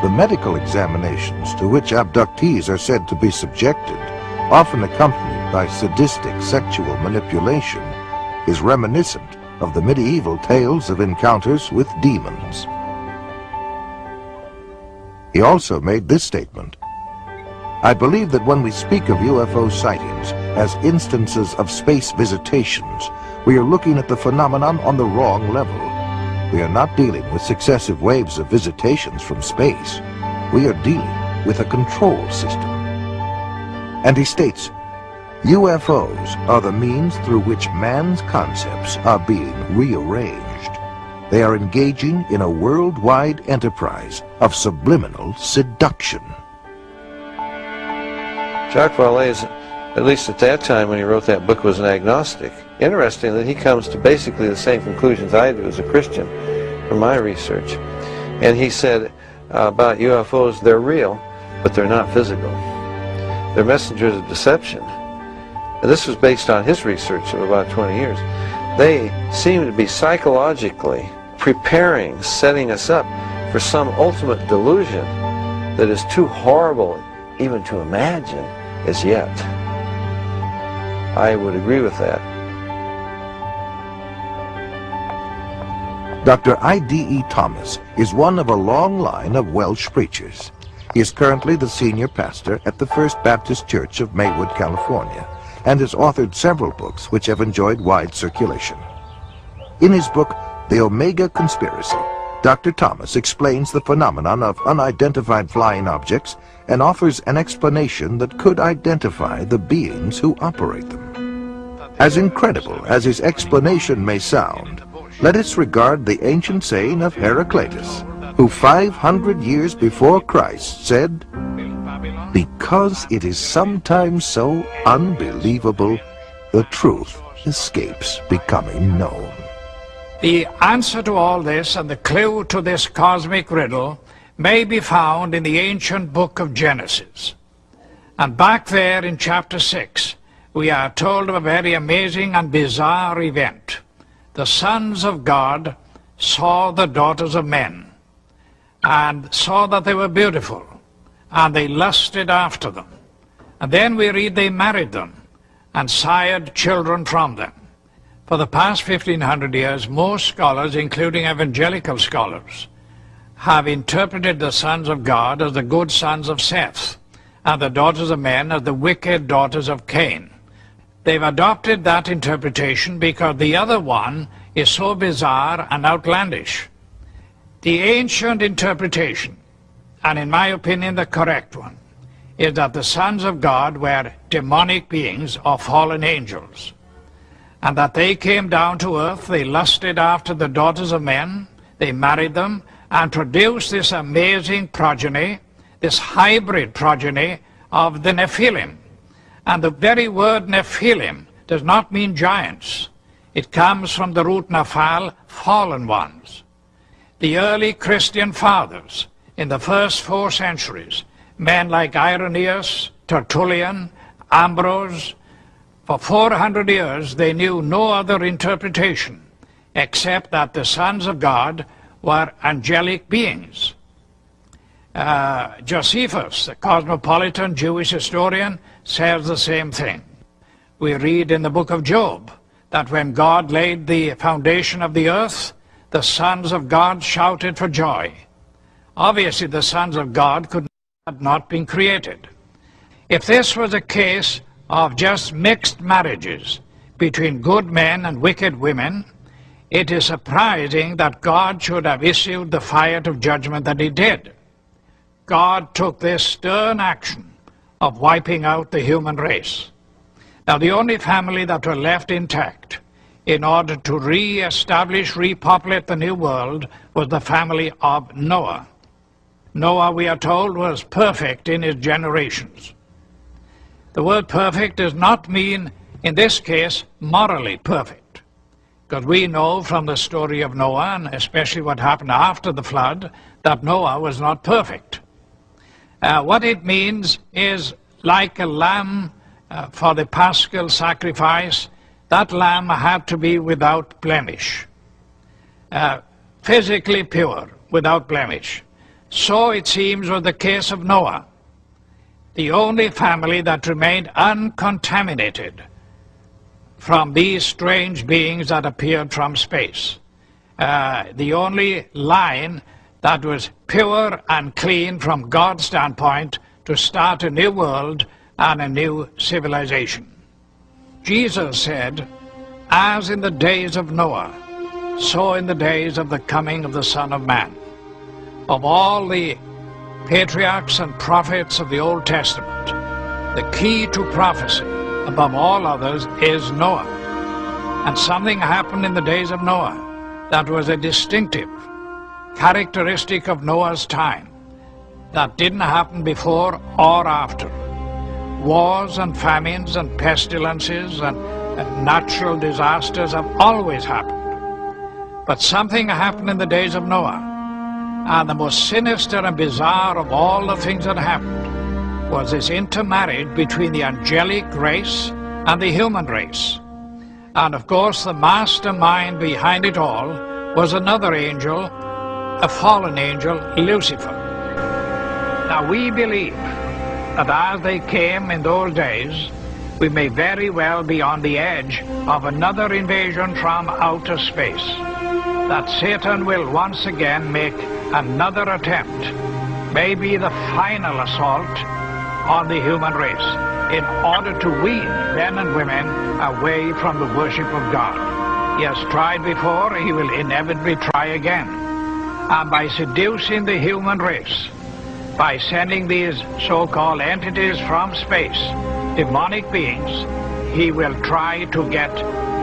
the medical examinations to which abductees are said to be subjected, often accompanied by sadistic sexual manipulation, is reminiscent of the medieval tales of encounters with demons. He also made this statement, I believe that when we speak of UFO sightings as instances of space visitations, we are looking at the phenomenon on the wrong level. We are not dealing with successive waves of visitations from space. We are dealing with a control system. And he states, UFOs are the means through which man's concepts are being rearranged. They are engaging in a worldwide enterprise of subliminal seduction.
Jacques Vallée, at least at that time when he wrote that book, was an agnostic. Interesting that he comes to basically the same conclusions I do as a Christian from my research. And he said about UFOs, they're real, but they're not physical. They're messengers of deception. And this was based on his research of about 20 years. They seem to be psychologically preparing, setting us up for some ultimate delusion that is too horrible even to imagine as yet. I would agree with that.
Dr. I.D.E. Thomas is one of a long line of Welsh preachers. He is currently the senior pastor at the First Baptist Church of Maywood, California, and has authored several books which have enjoyed wide circulation. In his book, The Omega Conspiracy, Dr. Thomas explains the phenomenon of unidentified flying objects and offers an explanation that could identify the beings who operate them. As incredible as his explanation may sound, let us regard the ancient saying of Heraclitus, who 500 years before Christ said, because it is sometimes so unbelievable, the truth escapes becoming known.
The answer to all this and the clue to this cosmic riddle may be found in the ancient book of Genesis. And back there in chapter 6, we are told of a very amazing and bizarre event. The sons of God saw the daughters of men and saw that they were beautiful, and they lusted after them. And then we read they married them and sired children from them. For the past 1500 years, most scholars, including evangelical scholars, have interpreted the sons of God as the good sons of Seth, and the daughters of men as the wicked daughters of Cain. They've adopted that interpretation because the other one is so bizarre and outlandish. The ancient interpretation, and in my opinion the correct one, is that the sons of God were demonic beings or fallen angels, and that they came down to earth, they lusted after the daughters of men, they married them, and produced this amazing progeny, this hybrid progeny of the Nephilim. And the very word Nephilim does not mean giants. It comes from the root Naphal, fallen ones. The early Christian fathers in the first 4 centuries, men like Irenaeus, Tertullian, Ambrose, for 400 years they knew no other interpretation except that the sons of God were angelic beings. Josephus, the cosmopolitan Jewish historian, says the same thing. We read in the book of Job that when God laid the foundation of the earth, the sons of God shouted for joy. Obviously, the sons of God could have not been created. If this was a case of just mixed marriages between good men and wicked women, it is surprising that God should have issued the fire of judgment that he did. God took this stern action of wiping out the human race. Now, the only family that were left intact in order to re-establish, repopulate the new world was the family of Noah. Noah, we are told, was perfect in his generations. The word perfect does not mean, in this case, morally perfect, because we know from the story of Noah, and especially what happened after the flood, that Noah was not perfect. What it means is like a lamb for the paschal sacrifice, that lamb had to be without blemish, physically pure, without blemish. So it seems was the case of Noah, the only family that remained uncontaminated from these strange beings that appeared from space. The only line that was pure and clean from God's standpoint to start a new world and a new civilization. Jesus said, as in the days of Noah, so in the days of the coming of the Son of Man. Of all the patriarchs and prophets of the Old Testament, the key to prophecy above all others is Noah. And something happened in the days of Noah that was a distinctive characteristic of Noah's time that didn't happen before or after. Wars and famines and pestilences and natural disasters have always happened. But something happened in the days of Noah, and the most sinister and bizarre of all the things that happened was this intermarriage between the angelic race and the human race. And of course the mastermind behind it all was another angel, a fallen angel, Lucifer. Now we believe that as they came in those days, we may very well be on the edge of another invasion from outer space, that Satan will once again make another attempt, maybe the final assault on the human race, in order to wean men and women away from the worship of God. He has tried before, he will inevitably try again. And by seducing the human race, by sending these so-called entities from space, demonic beings, he will try to get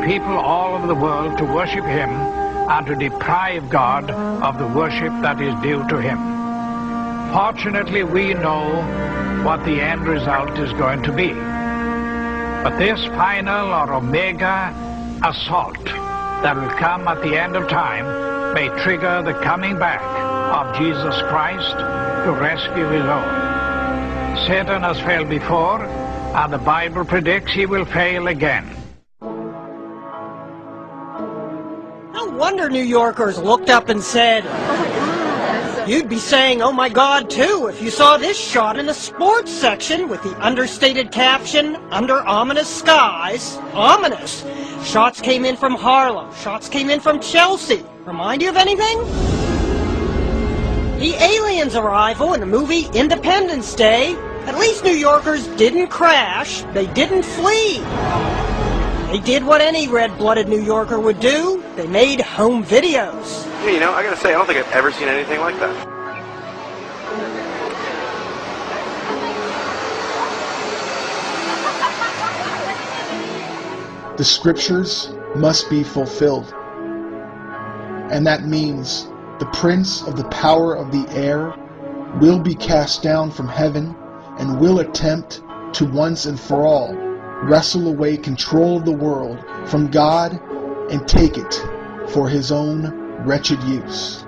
people all over the world to worship him and to deprive God of the worship that is due to him. Fortunately, we know what the end result is going to be. But this final or omega assault that will come at the end of time may trigger the coming back of Jesus Christ to rescue his own. Satan has failed before, and the Bible predicts he will fail again.
No wonder New Yorkers looked up and said, you'd be saying, oh my God, too, if you saw this shot in the sports section with the understated caption, under ominous skies. Ominous. Shots came in from Harlem. Shots came in from Chelsea. Remind you of anything? The aliens' arrival in the movie Independence Day. At least New Yorkers didn't crash. They didn't flee. They did what any red-blooded New Yorker would do. They made home videos.
Yeah, you know, I gotta say, I don't think I've ever seen anything like that.
The scriptures must be fulfilled. And that means the prince of the power of the air will be cast down from heaven and will attempt to once and for all wrestle away control of the world from God and take it for his own wretched use.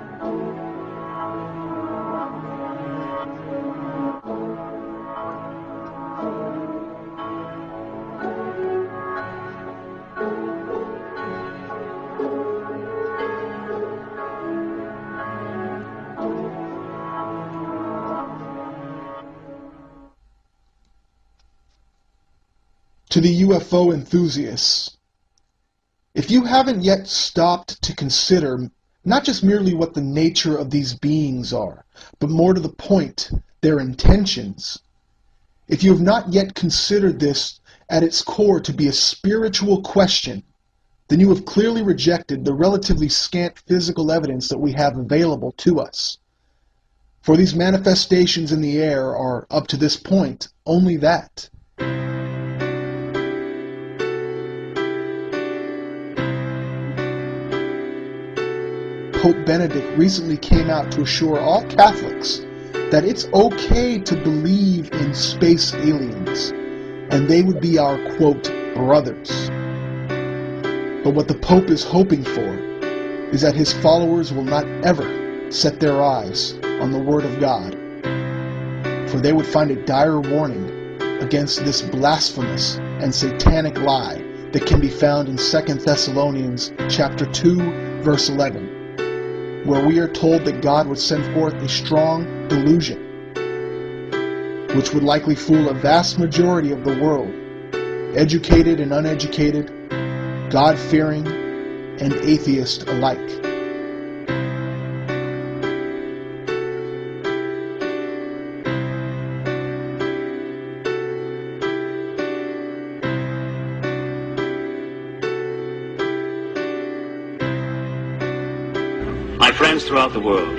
To the UFO enthusiasts, if you haven't yet stopped to consider not just merely what the nature of these beings are, but more to the point, their intentions, if you have not yet considered this at its core to be a spiritual question, then you have clearly rejected the relatively scant physical evidence that we have available to us. For these manifestations in the air are, up to this point, only that. Pope Benedict recently came out to assure all Catholics that it's okay to believe in space aliens, and they would be our, quote, brothers. But what the Pope is hoping for is that his followers will not ever set their eyes on the Word of God, for they would find a dire warning against this blasphemous and satanic lie that can be found in 2 Thessalonians chapter 2, verse 11, where we are told that God would send forth a strong delusion, which would likely fool a vast majority of the world, educated and uneducated, God-fearing and atheist alike.
My friends throughout the world,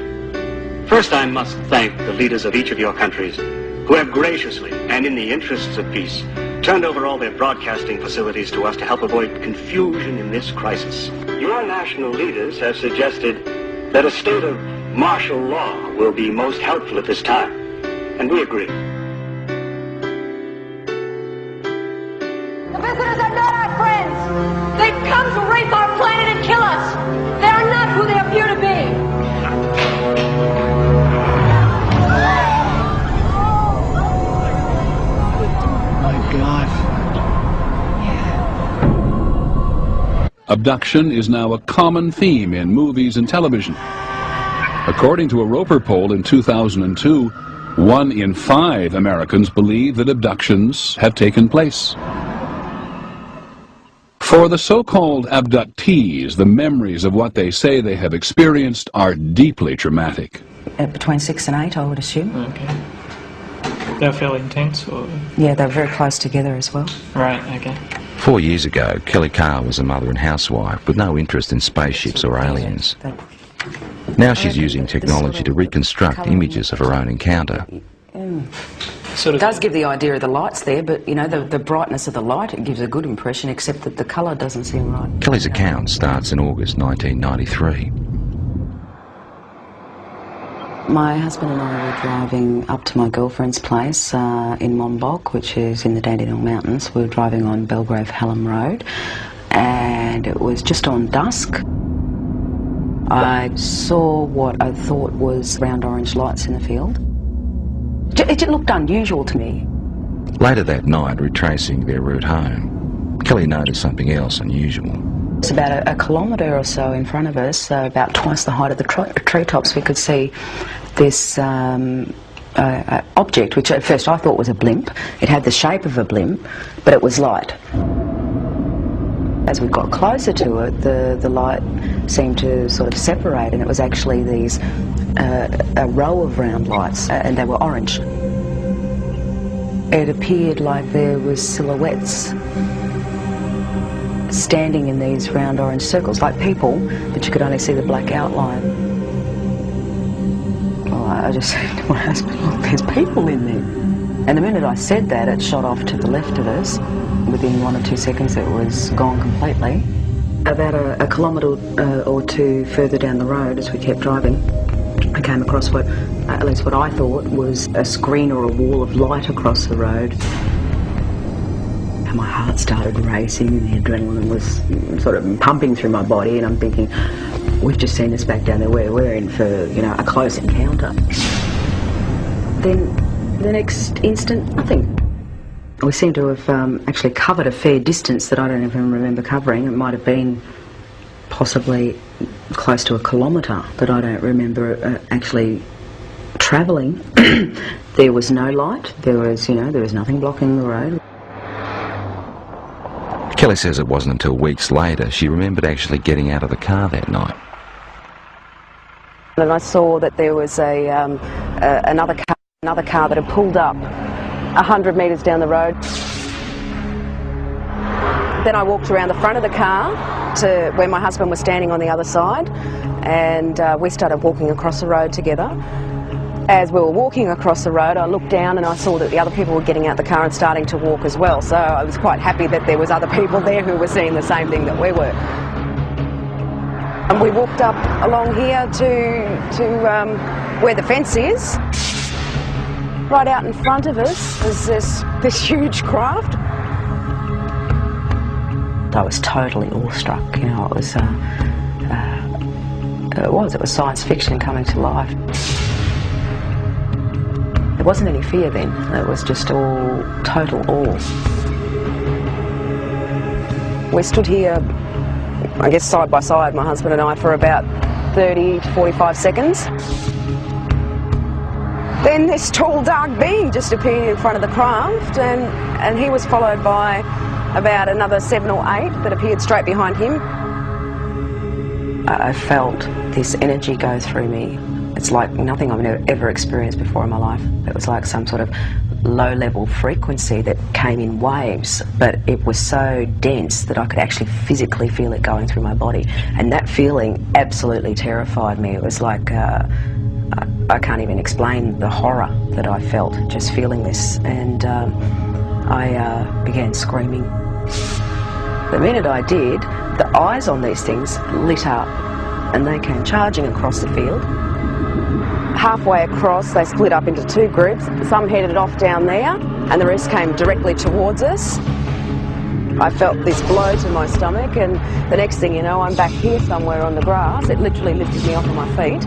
first I must thank the leaders of each of your countries who have graciously and in the interests of peace turned over all their broadcasting facilities to us to help avoid confusion in this crisis. Your national leaders have suggested that a state of martial law will be most helpful at this time, and we agree.
The visitors are not our friends. They've come to rape our planet and kill us. They are not who they appear to be.
Abduction is now a common theme in movies and television. According to a Roper poll in 2002, 1 in 5 Americans believe that abductions have taken place. For the so-called abductees, the memories of what they say they have experienced are deeply traumatic.
Between 6 and 8, I would assume.
Okay. They're fairly intense, or?
Yeah, they're very close together as well.
Right, okay.
4 years ago, Kelly Carr was a mother and housewife with no interest in spaceships or aliens. Now she's using technology to reconstruct images of her own encounter.
It does give the idea of the lights there, but, you know, the brightness of the light, it gives a good impression, except that the colour doesn't seem right.
Kelly's account starts in August 1993.
My husband and I were driving up to my girlfriend's place in Monbulk, which is in the Dandenong Mountains. We were driving on Belgrave Hallam Road, and it was just on dusk. I saw what I thought was round orange lights in the field. It looked unusual to me.
Later that night, retracing their route home, Kelly noticed something else unusual.
It's about a kilometre or so in front of us, about twice the height of the treetops. We could see this object, which at first I thought was a blimp. It had the shape of a blimp, but it was light. As we got closer to it, the light seemed to sort of separate, and it was actually these a row of round lights, and they were orange. It appeared like there was silhouettes standing in these round orange circles, like people, but you could only see the black outline. Well, I just said to my husband, look, there's people in there. And the minute I said that, it shot off to the left of us. Within 1 or 2 seconds, it was gone completely. About a kilometre or two further down the road, as we kept driving, I came across what, at least what I thought, was a screen or a wall of light across the road. And my heart started racing and the adrenaline was sort of pumping through my body, and I'm thinking, we've just seen this back down there, we're in for, you know, a close encounter. Then the next instant, nothing. We seem to have actually covered a fair distance that I don't even remember covering. It might have been possibly close to a kilometre that I don't remember actually travelling. There was no light. There was nothing blocking the road.
Kelly says it wasn't until weeks later she remembered actually getting out of the car that night.
And I saw that there was another car that had pulled up 100 metres down the road. Then I walked around the front of the car to where my husband was standing on the other side, and we started walking across the road together.
As we were walking across the road, I looked down and I saw that the other people were getting out the car and starting to walk as well. So I was quite happy that there was other people there who were seeing the same thing that we were. And we walked up along here to where the fence is. Right out in front of us is this huge craft.
I was totally awestruck, you know, it was science fiction coming to life. There wasn't any fear then, it was just all total awe. We stood here, I guess side by side, my husband and I, for about 30 to 45 seconds. Then this tall dark being just appeared in front of the craft, and he was followed by about another 7 or 8 that appeared straight behind him. I felt this energy go through me. It's like nothing I've ever experienced before in my life. It was like some sort of low-level frequency that came in waves, but it was so dense that I could actually physically feel it going through my body. And that feeling absolutely terrified me. It was like, I can't even explain the horror that I felt just feeling this. And I began screaming. The minute I did, the eyes on these things lit up and they came charging across the field. Halfway across, they split up into 2 groups. Some headed off down there and the rest came directly towards us. I felt this blow to my stomach, and the next thing you know, I'm back here somewhere on the grass. It literally lifted me off of my feet.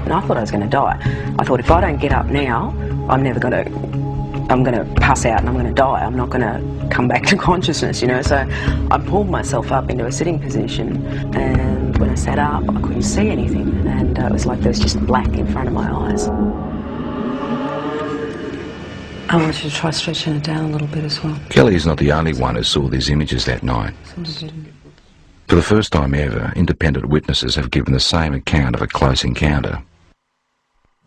And I thought I was going to die. I thought, if I don't get up now, I'm going to pass out and I'm going to die. I'm not going to come back to consciousness, you know. So I pulled myself up into a sitting position, and when I sat up, I couldn't see anything, and it was like there was just black in front of my eyes. I want you to try stretching it down a little bit as well.
Kelly is not the only one who saw these images that night. For the first time ever, independent witnesses have given the same account of a close encounter.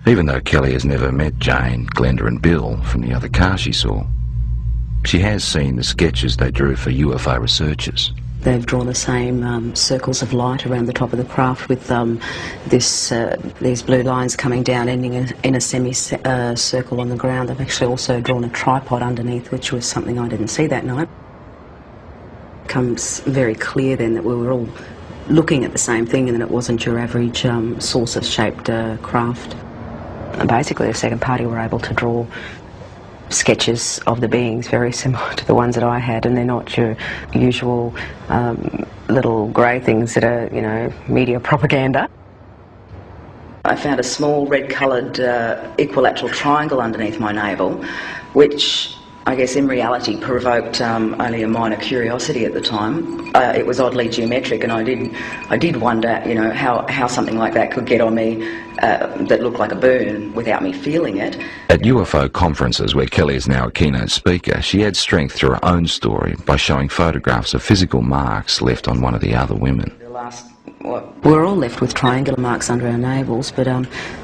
Even though Kelly has never met Jane, Glenda and Bill from the other car she saw, she has seen the sketches they drew for UFO researchers.
They've drawn the same circles of light around the top of the craft with these blue lines coming down, ending in a semicircle on the ground. They've actually also drawn a tripod underneath, which was something I didn't see that night. It becomes very clear then that we were all looking at the same thing, and that it wasn't your average saucer-shaped craft. And basically, the second party were able to draw sketches of the beings very similar to the ones that I had, and they're not your usual little grey things that are, you know, media propaganda. I found a small red-coloured equilateral triangle underneath my navel, which I guess in reality provoked only a minor curiosity at the time. It was oddly geometric, and I did wonder, you know, how something like that could get on me that looked like a burn without me feeling it.
At UFO conferences, where Kelly is now a keynote speaker, she adds strength to her own story by showing photographs of physical marks left on one of the other women.
We're all left with triangular marks under our navels, but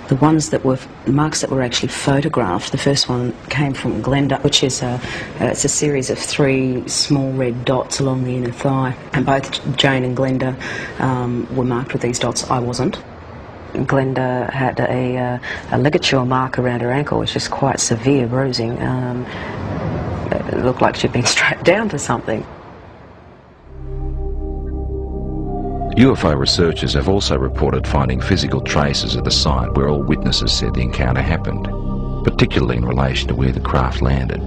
the ones that were marks that were actually photographed, the first one came from Glenda, which is it's a series of 3 small red dots along the inner thigh, and both Jane and Glenda were marked with these dots. I wasn't. Glenda had a ligature mark around her ankle, which is quite severe bruising. It looked like she'd been strapped down to something.
UFO researchers have also reported finding physical traces at the site where all witnesses said the encounter happened, particularly in relation to where the craft landed.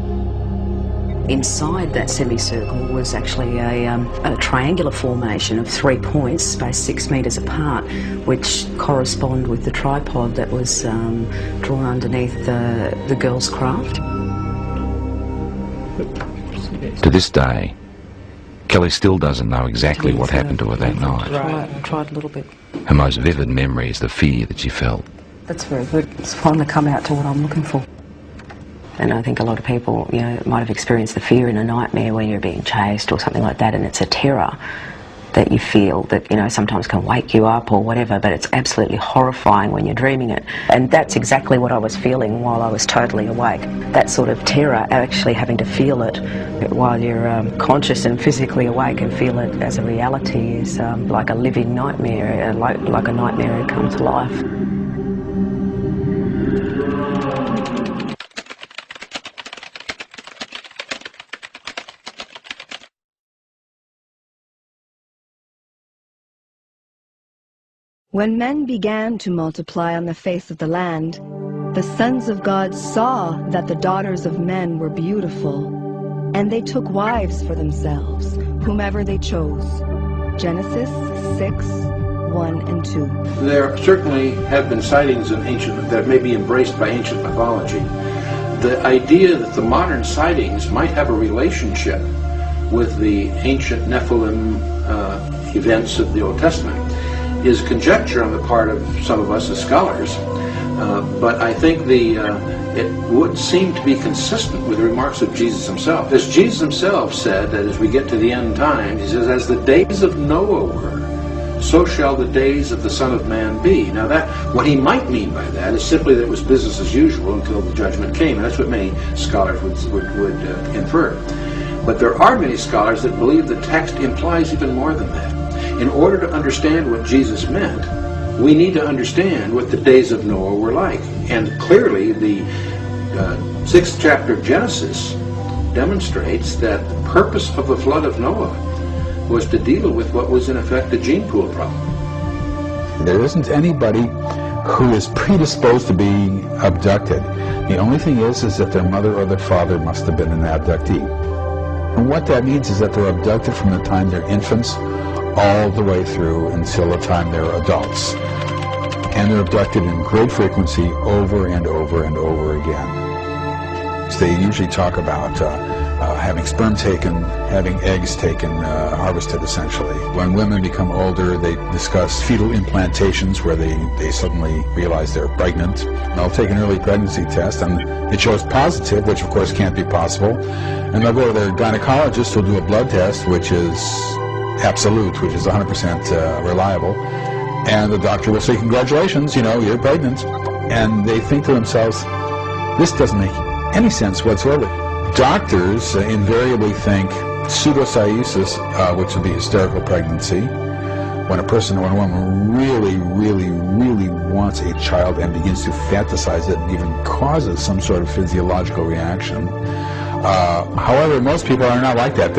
Inside that semicircle was actually a triangular formation of 3 points spaced 6 metres apart, which correspond with the tripod that was drawn underneath the girl's craft.
To this day, Kelly still doesn't know exactly what happened to her that night.
I tried a little bit.
Her most vivid memory is the fear that she felt.
That's very good. It's finally come out to what I'm looking for. And I think a lot of people, you know, might have experienced the fear in a nightmare when you're being chased or something like that, and it's a terror. that you feel that, you know, sometimes can wake you up or whatever, but it's absolutely horrifying when you're dreaming it. And that's exactly what I was feeling while I was totally awake. That sort of terror, actually having to feel it while you're conscious and physically awake and feel it as a reality, is like a living nightmare, like a nightmare that comes to life.
When men began to multiply on the face of the land, the sons of God saw that the daughters of men were beautiful, and they took wives for themselves, whomever they chose. Genesis 6:1 and 2.
There certainly have been sightings in ancient that may be embraced by ancient mythology. The idea that the modern sightings might have a relationship with the ancient Nephilim events of the Old Testament is conjecture on the part of some of us as scholars, but I think it would seem to be consistent with the remarks of Jesus himself. As Jesus himself said, that as we get to the end times, he says, as the days of Noah were, so shall the days of the Son of Man be. Now what he might mean by that is simply that it was business as usual until the judgment came, and that's what many scholars would infer. But there are many scholars that believe the text implies even more than that. In order to understand what Jesus meant, we need to understand what the days of Noah were like. And clearly, the 6th chapter of Genesis demonstrates that the purpose of the flood of Noah was to deal with what was in effect a gene pool problem.
There isn't anybody who is predisposed to being abducted. The only thing is that their mother or their father must have been an abductee. And what that means is that they're abducted from the time they're infants all the way through until the time they're adults. And they're abducted in great frequency over and over and over again. So they usually talk about having sperm taken, having eggs taken, harvested essentially. When women become older, they discuss fetal implantations where they suddenly realize they're pregnant. And they'll take an early pregnancy test and it shows positive, which of course can't be possible. And they'll go to their gynecologist who'll do a blood test, which is absolute, which is 100% reliable, and the doctor will say, congratulations, you know, you're pregnant. And they think to themselves, this doesn't make any sense whatsoever. Doctors invariably think pseudocyesis, which would be hysterical pregnancy, when a woman really, really, really wants a child and begins to fantasize it and even causes some sort of physiological reaction. However, most people are not like that.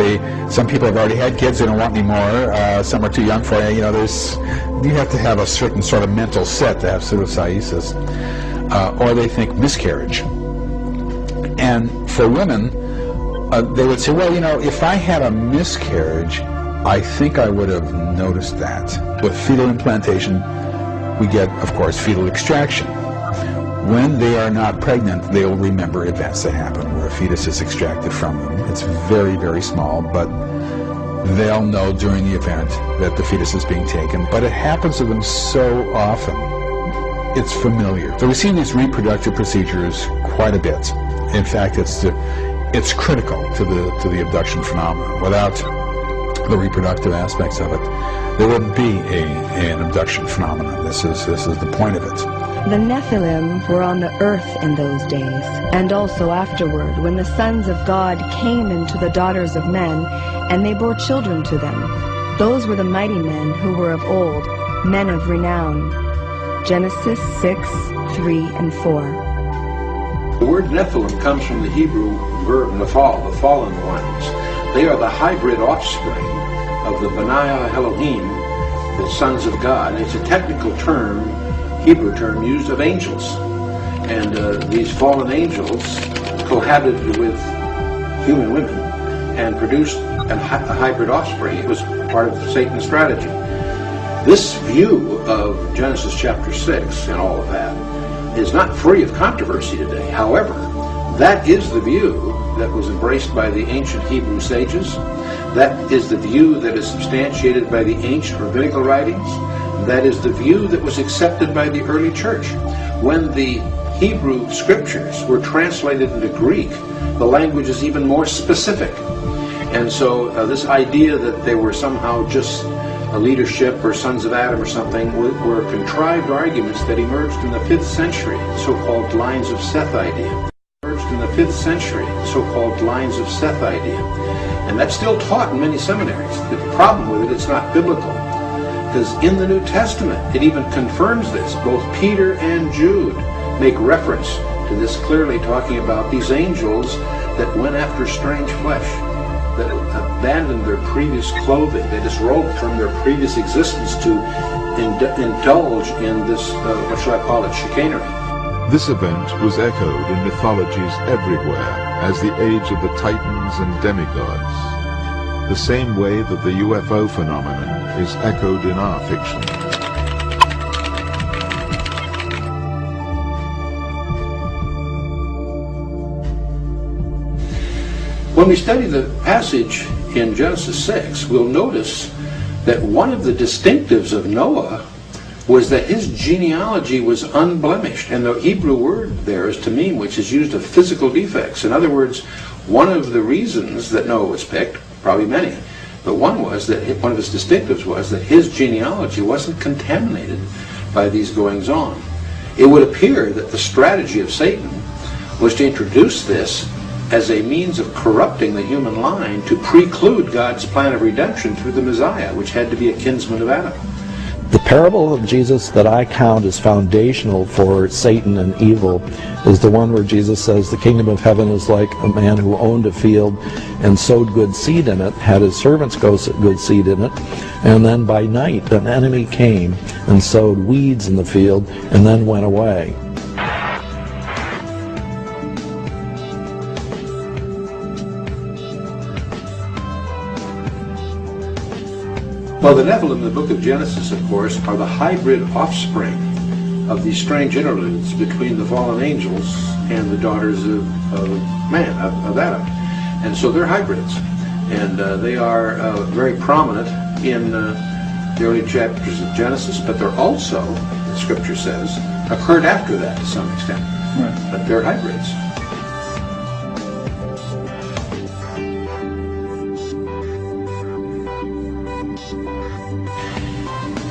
Some people have already had kids, they don't want any more. Some are too young for it. You know, you have to have a certain sort of mental set to have pseudocyesis. Or they think miscarriage. And for women, they would say, well, you know, if I had a miscarriage, I think I would have noticed that. With fetal implantation, we get, of course, fetal extraction. When they are not pregnant, they'll remember events that happen where a fetus is extracted from them. It's very, very small, but they'll know during the event that the fetus is being taken. But it happens to them so often, it's familiar. So we've seen these reproductive procedures quite a bit. In fact, it's critical to the abduction phenomenon. Without the reproductive aspects of it, there wouldn't be an abduction phenomenon. This is the point of it.
The Nephilim were on the earth in those days, and also afterward, when the sons of God came into the daughters of men, and they bore children to them. Those were the mighty men who were of old, men of renown. Genesis 6:3 and 4.
The word Nephilim comes from the Hebrew verb nephal, the fallen ones. They are the hybrid offspring of the Benaiah Elohim, the sons of God. It's a technical term, Hebrew term, used of angels. And these fallen angels cohabited with human women and produced a hybrid offspring. It was part of Satan's strategy. This view of Genesis chapter 6 and all of that is not free of controversy today. However, that is the view that was embraced by the ancient Hebrew sages. That is the view that is substantiated by the ancient rabbinical writings. That is the view that was accepted by the early church. When the Hebrew scriptures were translated into Greek, the language is even more specific. And so this idea that they were somehow just a leadership or sons of Adam or something were contrived arguments that emerged in the 5th century, so-called lines of Seth idea. In the 5th century, so-called lines of Seth idea. And that's still taught in many seminaries. The problem with it, it's not biblical. Because in the New Testament, it even confirms this. Both Peter and Jude make reference to this, clearly talking about these angels that went after strange flesh, that abandoned their previous clothing. They disrobed from their previous existence to indulge in this, what shall I call it, chicanery.
This event was echoed in mythologies everywhere as the age of the Titans and demigods, the same way that the UFO phenomenon is echoed in our fiction.
When we study the passage in Genesis 6, we'll notice that one of the distinctives of Noah was that his genealogy was unblemished. And the Hebrew word there is tamim, which is used of physical defects. In other words, one of the reasons that Noah was picked, probably many, but one was that one of his distinctives was that his genealogy wasn't contaminated by these goings-on. It would appear that the strategy of Satan was to introduce this as a means of corrupting the human line to preclude God's plan of redemption through the Messiah, which had to be a kinsman of Adam.
The parable of Jesus that I count as foundational for Satan and evil is the one where Jesus says the kingdom of heaven is like a man who owned a field and sowed good seed in it, had his servants sow good seed in it, and then by night an enemy came and sowed weeds in the field and then went away.
Well, the Nephilim in the book of Genesis, of course, are the hybrid offspring of these strange interludes between the fallen angels and the daughters of man, of Adam. And so they're hybrids. And they are very prominent in the early chapters of Genesis, but they're also, the scripture says, occurred after that to some extent. Right. But they're hybrids.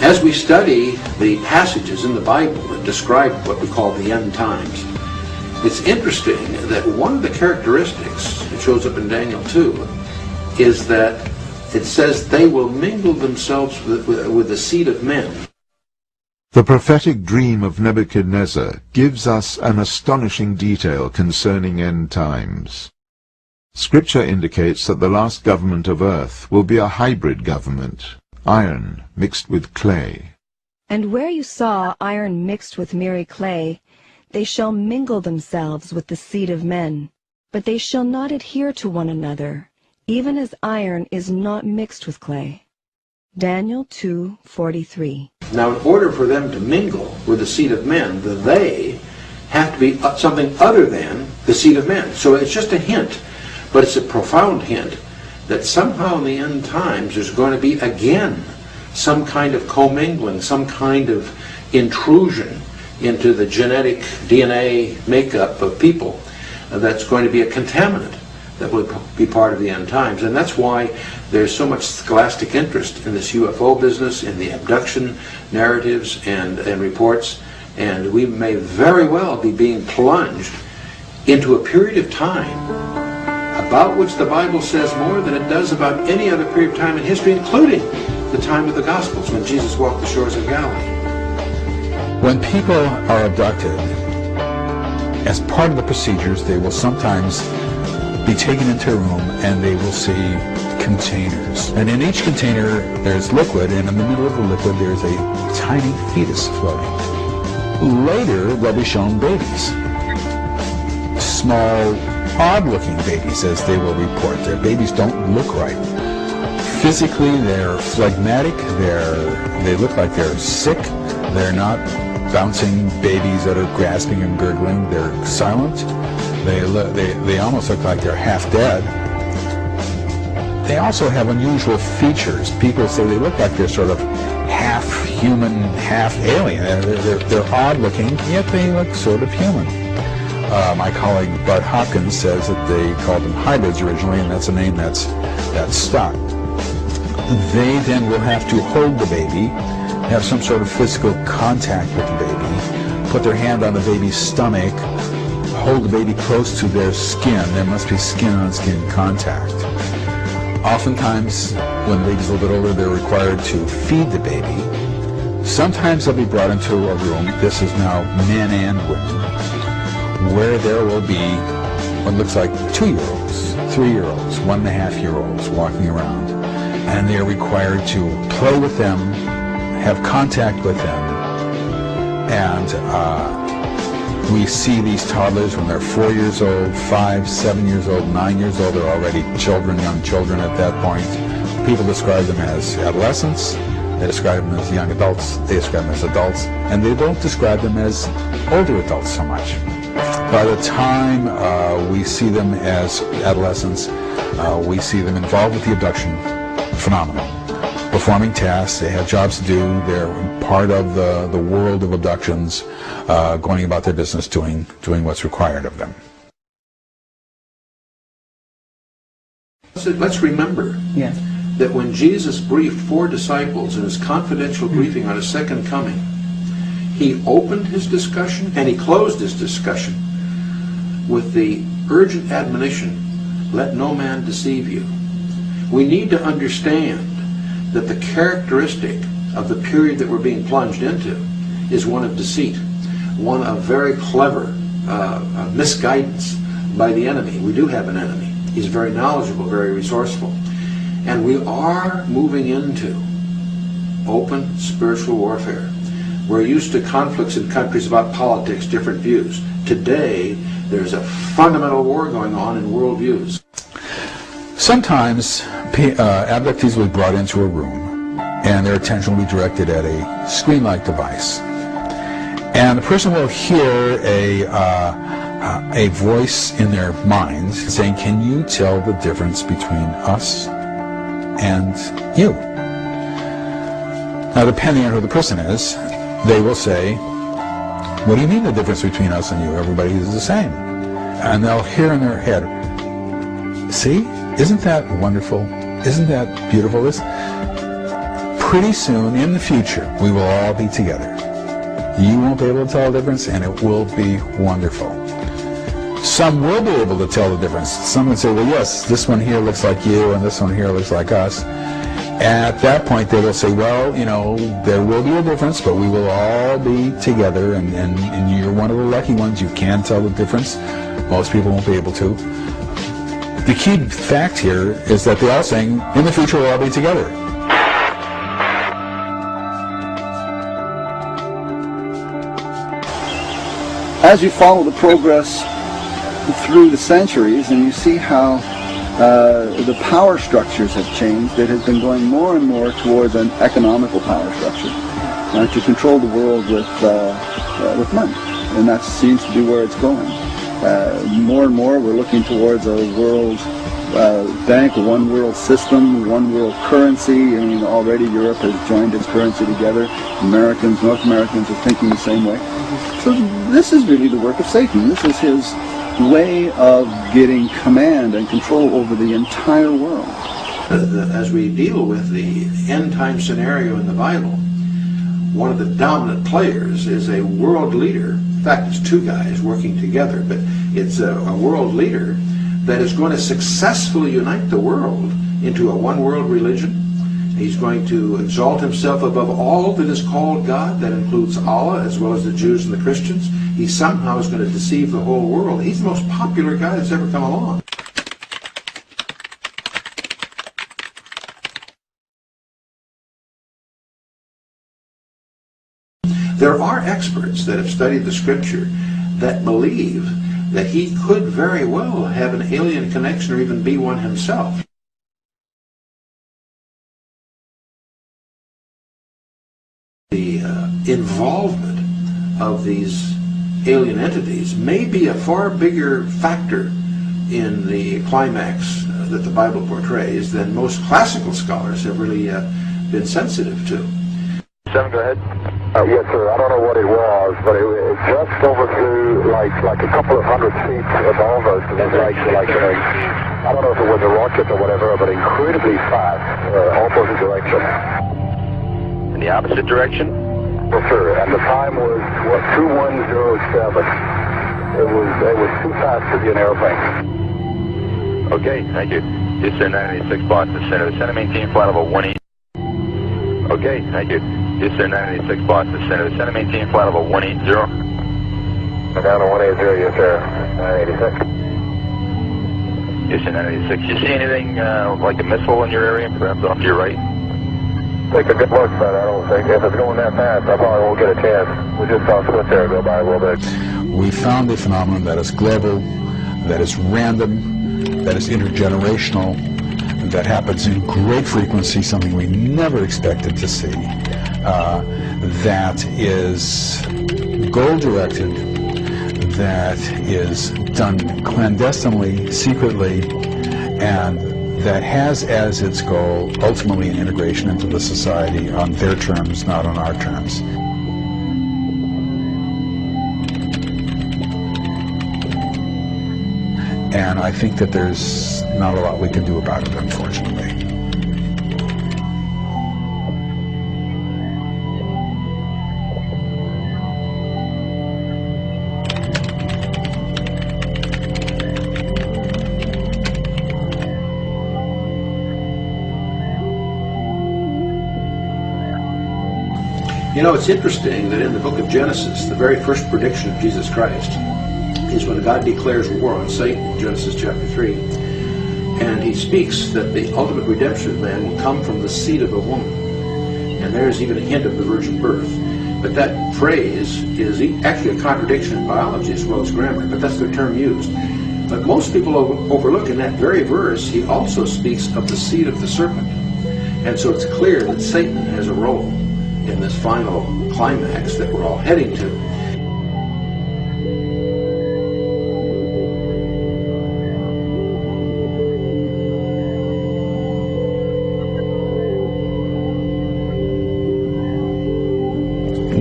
As we study the passages in the Bible that describe what we call the end times, it's interesting that one of the characteristics that shows up in Daniel 2 is that it says they will mingle themselves with the seed of men.
The prophetic dream of Nebuchadnezzar gives us an astonishing detail concerning end times. Scripture indicates that the last government of earth will be a hybrid government, iron mixed with clay.
And where you saw iron mixed with miry clay, they shall mingle themselves with the seed of men, but they shall not adhere to one another, even as iron is not mixed with clay. Daniel 2:43.
Now, in order for them to mingle with the seed of men, the they have to be something other than the seed of men. So it's just a hint, but it's a profound hint that somehow in the end times there's going to be again some kind of commingling, some kind of intrusion into the genetic DNA makeup of people that's going to be a contaminant that will be part of the end times. And that's why there's so much scholastic interest in this UFO business, in the abduction narratives and reports, and we may very well be being plunged into a period of time about which the Bible says more than it does about any other period of time in history, including the time of the Gospels, when Jesus walked the shores of Galilee.
When people are abducted, as part of the procedures, they will sometimes be taken into a room and they will see containers. And in each container, there's liquid, and in the middle of the liquid, there's a tiny fetus floating. Later, they'll be shown babies. Small, odd-looking babies, as they will report. Their babies don't look right. Physically, they're phlegmatic. They look like they're sick. They're not bouncing babies that are grasping and gurgling. They're silent. They almost look like they're half dead. They also have unusual features. People say they look like they're sort of half human, half alien. They're odd-looking, yet they look sort of human. My colleague Bart Hopkins says that they called them hybrids originally, and that's a name that's stuck. They then will have to hold the baby, have some sort of physical contact with the baby, put their hand on the baby's stomach, hold the baby close to their skin. There must be skin-on-skin contact. Oftentimes, when the baby's a little bit older, they're required to feed the baby. Sometimes they'll be brought into a room, this is now men and women, where there will be what looks like 2-year-olds, 3-year-olds, 1.5-year-olds walking around. And they're required to play with them, have contact with them, and we see these toddlers when they're 4 years old, 5, 7 years old, 9 years old. They're already children, young children at that point. People describe them as adolescents. They describe them as young adults. They describe them as adults. And they don't describe them as older adults so much. By the time we see them as adolescents, we see them involved with the abduction phenomenon. Performing tasks, they have jobs to do, they're part of the world of abductions, going about their business, doing what's required of them.
Let's remember that when Jesus briefed 4 disciples in his confidential briefing on his second coming, he opened his discussion and he closed his discussion with the urgent admonition, let no man deceive you. We need to understand that the characteristic of the period that we're being plunged into is one of deceit, one of very clever misguidance by the enemy. We do have an enemy. He's very knowledgeable, very resourceful. And we are moving into open spiritual warfare. We're used to conflicts in countries about politics, different views. Today, there's a fundamental war going on in worldviews.
Sometimes abductees will be brought into a room and their attention will be directed at a screen-like device. And the person will hear a voice in their mind saying, can you tell the difference between us and you? Now, depending on who the person is, they will say, what do you mean the difference between us and you? Everybody is the same. And they'll hear in their head, see? Isn't that wonderful? Isn't that beautiful? Pretty soon in the future, we will all be together. You won't be able to tell the difference, and it will be wonderful. Some will be able to tell the difference. Some would say, well, yes, this one here looks like you, and this one here looks like us. At that point, they will say, well, you know, there will be a difference, but we will all be together, and you're one of the lucky ones. You can tell the difference. Most people won't be able to. The key fact here is that they're all saying, in the future we'll all be together.
As you follow the progress through the centuries and you see how the power structures have changed, it has been going more and more towards an economical power structure to control the world with money. And that seems to be where it's going. More and more we're looking towards a world bank, a one world system, one world currency. I mean, already Europe has joined its currency together. North Americans are thinking the same way. So this is really the work of Satan. This is his way of getting command and control over the entire world.
As we deal with the end time scenario in the Bible, one of the dominant players is a world leader. In fact, it's 2 guys working together, but it's a world leader that is going to successfully unite the world into a one-world religion. He's going to exalt himself above all that is called God. That includes Allah as well as the Jews and the Christians. He somehow is going to deceive the whole world. He's the most popular guy that's ever come along. There are experts that have studied the scripture that believe that he could very well have an alien connection or even be one himself. The involvement of these alien entities may be a far bigger factor in the climax that the Bible portrays than most classical scholars have really been sensitive to.
7, go ahead. Yes, sir. I don't know what it was, but it just overflew like a couple of 100 feet above us, and it's like I don't know if it was a rocket or whatever, but incredibly fast, opposite direction.
In the opposite direction?
Yes, sir. And the time was, what, 2107. It was too fast to be an airplane.
Okay, thank you. Houston 986 Boston Center. Center maintain flight level 18. Okay, thank you. Houston 986 Boston Center. Center maintain flight level 180.
Down to 180, yes, sir. 986.
Houston 986. You see anything like a missile in your area, perhaps off to your right?
Take a good look, but I don't think, if it's going that fast, I probably won't get a chance. We just saw Swiss go by a little bit.
We found a phenomenon that is global, that is random, that is intergenerational, that happens in great frequency, something we never expected to see, that is goal-directed, that is done clandestinely, secretly, and that has as its goal ultimately an integration into the society on their terms, not on our terms. And I think that there's not a lot we can do about it, unfortunately.
You know, it's interesting that in the book of Genesis, the very first prediction of Jesus Christ is when God declares war on Satan in Genesis chapter 3. And he speaks that the ultimate redemption of man will come from the seed of a woman. And there's even a hint of the virgin birth. But that phrase is actually a contradiction in biology as well as grammar, but that's the term used. But most people overlook in that very verse, he also speaks of the seed of the serpent. And so it's clear that Satan has a role in this final climax that we're all heading to.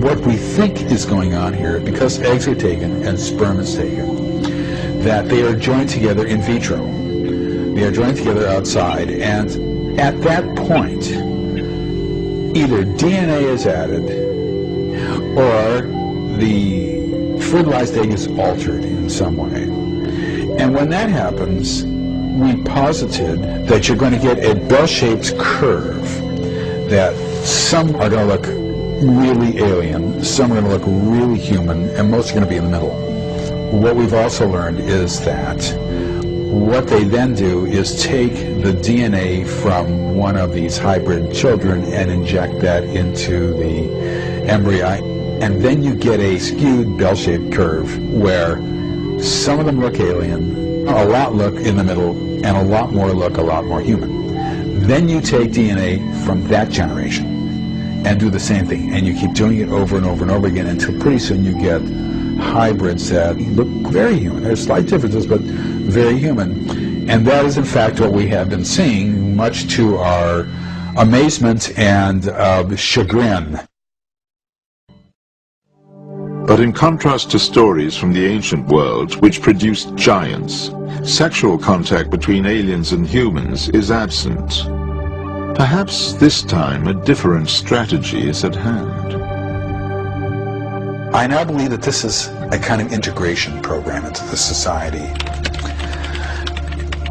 What we think is going on here, because eggs are taken and sperm is taken, that they are joined together in vitro. They are joined together outside, and at that point, either DNA is added or the fertilized egg is altered in some way. And when that happens, we posited that you're going to get a bell-shaped curve, that some are going to look really alien, some are going to look really human, and most are going to be in the middle. What we've also learned is that what they then do is take the DNA from one of these hybrid children and inject that into the embryo, and then you get a skewed bell-shaped curve where some of them look alien, a lot look in the middle, and a lot more look a lot more human. Then you take DNA from that generation and do the same thing, and you keep doing it over and over and over again until pretty soon you get hybrids that look very human. There's slight differences, but very human. And that is in fact what we have been seeing, much to our amazement and chagrin.
But in contrast to stories from the ancient world, which produced giants, sexual contact between aliens and humans is absent. Perhaps this time a different strategy is at hand.
I now believe that this is a kind of integration program into the society.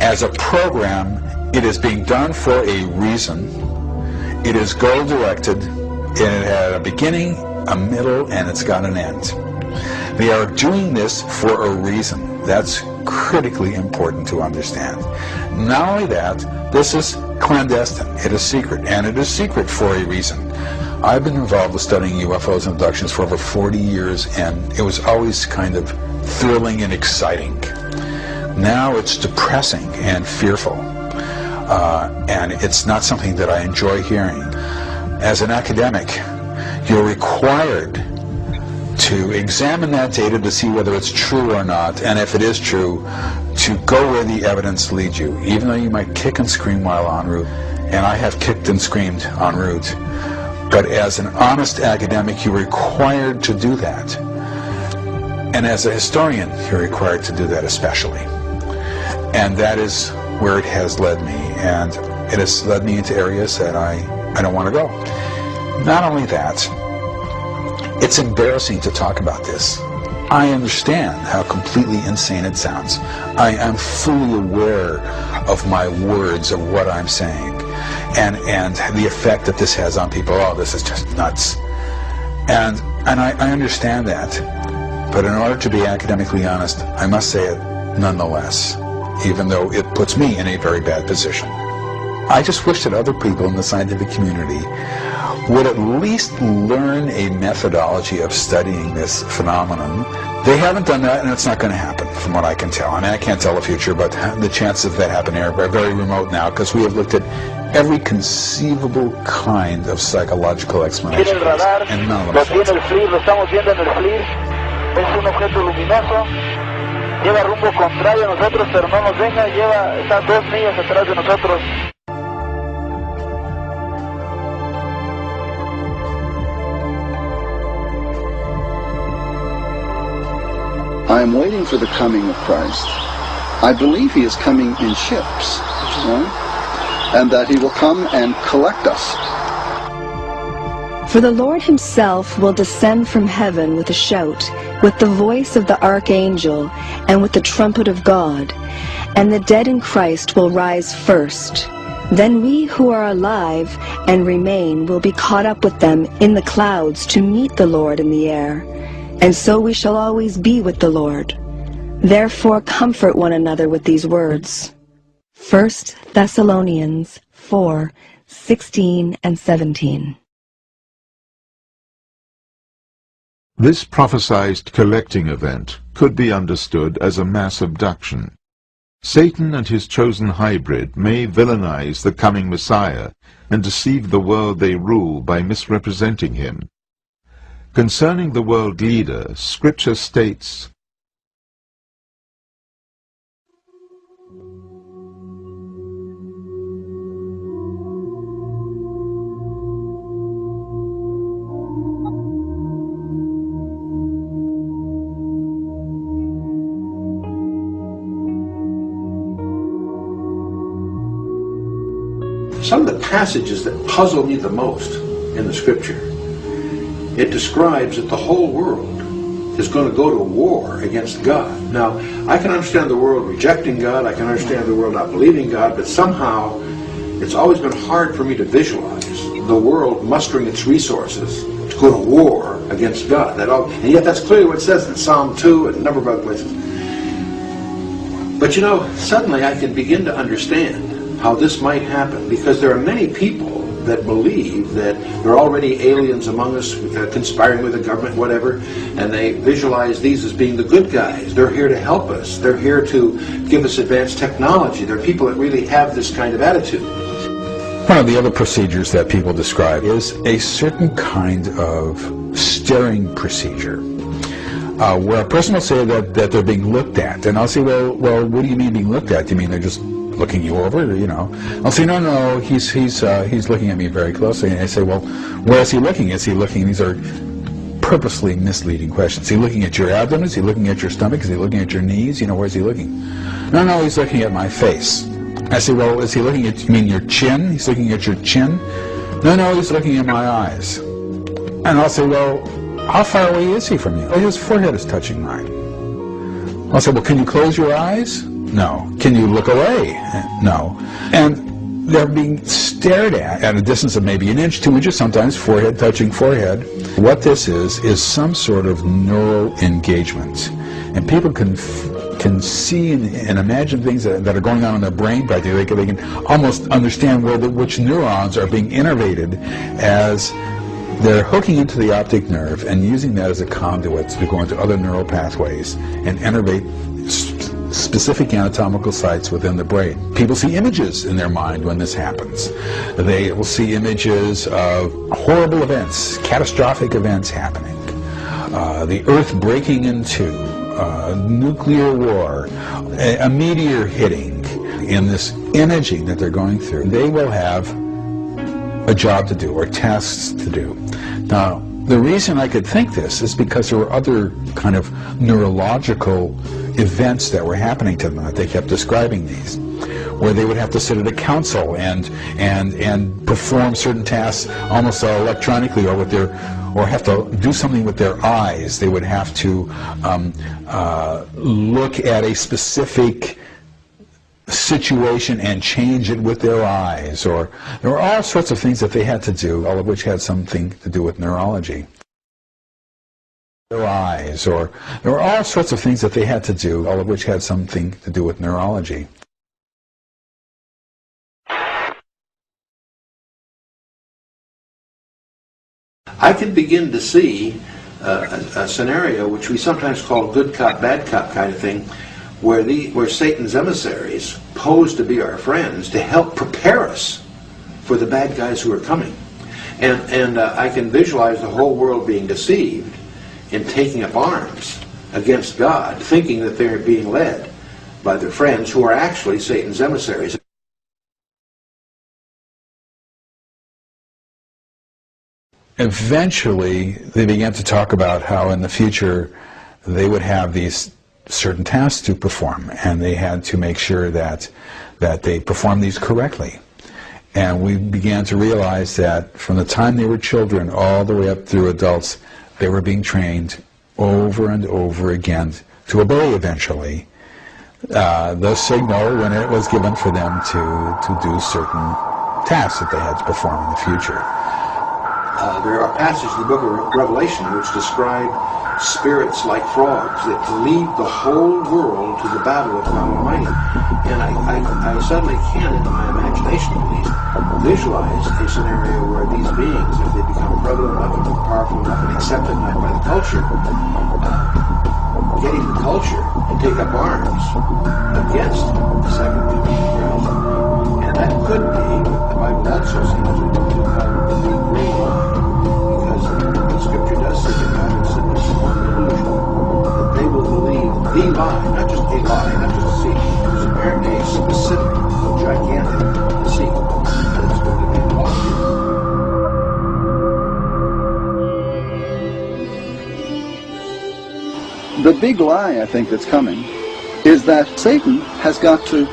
As a program, it is being done for a reason. It is goal-directed. It had a beginning, a middle, and it's got an end. They are doing this for a reason. That's critically important to understand. Not only that, this is clandestine. It is secret, and it is secret for a reason. I've been involved with studying UFOs and abductions for over 40 years, and it was always kind of thrilling and exciting. Now it's depressing and fearful, and it's not something that I enjoy hearing. As an academic, you're required to examine that data to see whether it's true or not, and if it is true, to go where the evidence leads you, even though you might kick and scream while en route, and I have kicked and screamed en route. But as an honest academic, you're required to do that. And as a historian, you're required to do that especially. And that is where it has led me, and it has led me into areas that I don't want to go. Not only that, it's embarrassing to talk about this. I understand how completely insane it sounds. I am fully aware of my words, of what I'm saying, and the effect that this has on people. Oh, this is just nuts. And I understand that. But in order to be academically honest, I must say it nonetheless, even though it puts me in a very bad position. I just wish that other people in the scientific community would at least learn a methodology of studying this phenomenon. They haven't done that, and it's not going to happen, from what I can tell. I mean, I can't tell the future, but the chances of that happening are very remote now, because we have looked at every conceivable kind of psychological explanation, and none of them
Lo estamos viendo en el FLIR. Es un objeto luminoso. Lleva rumbo contrario a nosotros, pero no nos deja. Está 2 millas atrás de nosotros.
I am waiting for the coming of Christ. I believe he is coming in ships, right? And that he will come and collect us.
For the Lord himself will descend from heaven with a shout, with the voice of the archangel, and with the trumpet of God. And the dead in Christ will rise first. Then we who are alive and remain will be caught up with them in the clouds to meet the Lord in the air. And so we shall always be with the Lord. Therefore comfort one another with these words. 1 Thessalonians 4:16 and 17.
This prophesied collecting event could be understood as a mass abduction. Satan and his chosen hybrid may villainize the coming Messiah and deceive the world they rule by misrepresenting him. Concerning the world leader, Scripture states,
Some of the passages that puzzle me the most in the Scripture, it describes that the whole world is going to go to war against God. Now, I can understand the world rejecting God, I can understand the world not believing God, but somehow it's always been hard for me to visualize the world mustering its resources to go to war against God. And yet that's clearly what it says in Psalm 2 and a number of other places. But you know, suddenly I can begin to understand how this might happen, because there are many people that believe that there are already aliens among us conspiring with the government, whatever, and they visualize these as being the good guys. They're here to help us. They're here to give us advanced technology. There are people that really have this kind of attitude.
One of the other procedures that people describe is a certain kind of staring procedure, where a person will say that they're being looked at, and I'll say, well, what do you mean being looked at? Do you mean they're just looking you over, you know? I'll say, no, he's looking at me very closely. And I say, well, where is he looking? Is he looking? These are purposely misleading questions. Is he looking at your abdomen? Is he looking at your stomach? Is he looking at your knees? You know, where's he looking? No, he's looking at my face. I say, well, is he looking at, you mean your chin? He's looking at your chin? No, he's looking at my eyes. And I'll say, well, how far away is he from you? Oh, his forehead is touching mine. I'll say, well, can you close your eyes? No. Can you look away? No. And they're being stared at a distance of maybe 1 inch, 2 inches, sometimes forehead touching forehead. What this is some sort of neural engagement. And people can see and imagine things that are going on in their brain. They can almost understand which neurons are being innervated as they're hooking into the optic nerve and using that as a conduit to go into other neural pathways and innervate specific anatomical sites within the brain. People see images in their mind when this happens. They will see images of horrible events, catastrophic events happening, the earth breaking in two, nuclear war, a meteor hitting. In this imaging that they're going through, they will have a job to do or tasks to do. Now, the reason I could think this is because there were other kind of neurological events that were happening to them that they kept describing these. where they would have to sit at a council and perform certain tasks almost electronically, or with their, or have to do something with their eyes. They would have to look at a specific situation and change it with their eyes, or there were all sorts of things that they had to do, all of which had something to do with neurology. Their eyes, or there were all sorts of things that they had to do, all of which had something to do with neurology.
I can begin to see a scenario which we sometimes call good cop, bad cop kind of thing, where Satan's emissaries pose to be our friends to help prepare us for the bad guys who are coming. And I can visualize the whole world being deceived in taking up arms against God, thinking that they're being led by their friends who are actually Satan's emissaries.
Eventually, they began to talk about how in the future they would have these certain tasks to perform, and they had to make sure that they performed these correctly. And we began to realize that from the time they were children all the way up through adults, they were being trained over and over again to obey eventually the signal when it was given for them to do certain tasks that they had to perform in the future.
There are passages in the book of Revelation which describe spirits like frogs that lead the whole world to the battle of God Almighty. And I suddenly can, in my imagination at least, visualize a scenario where these beings, if they become prevalent enough and powerful enough and accepted enough by the culture, getting the culture to take up arms against the second realm. And that could be what the Bible also seems to be green line, because the Scripture does say that God has set this on the illusion that they will believe the lie, not just a lie, not just a deceit. There's apparently a specific, gigantic deceit that's going to be involved here.
The big lie, I think, that's coming is that Satan has got to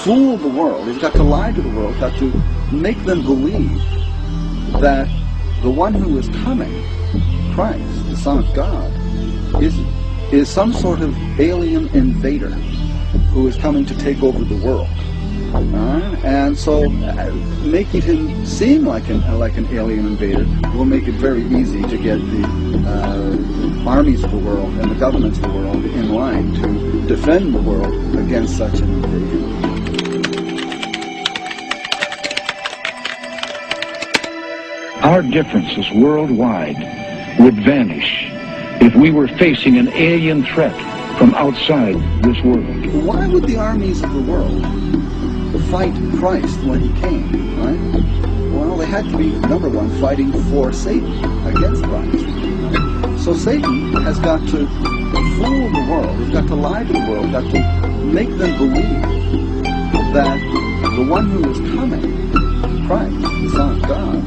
fool the world. He's got to lie to the world, got to make them believe that the one who is coming, Christ, the Son of God, is some sort of alien invader who is coming to take over the world. And so making him seem like an alien invader will make it very easy to get the armies of the world and the governments of the world in line to defend the world against such an invasion.
Our differences worldwide would vanish if we were facing an alien threat from outside this world.
Why would the armies of the world fight Christ when he came, right? Well, they had to be, number one, fighting for Satan against Christ. Right? So Satan has got to fool the world, he's got to lie to the world, got to make them believe that the one who is coming, Christ, the Son of God,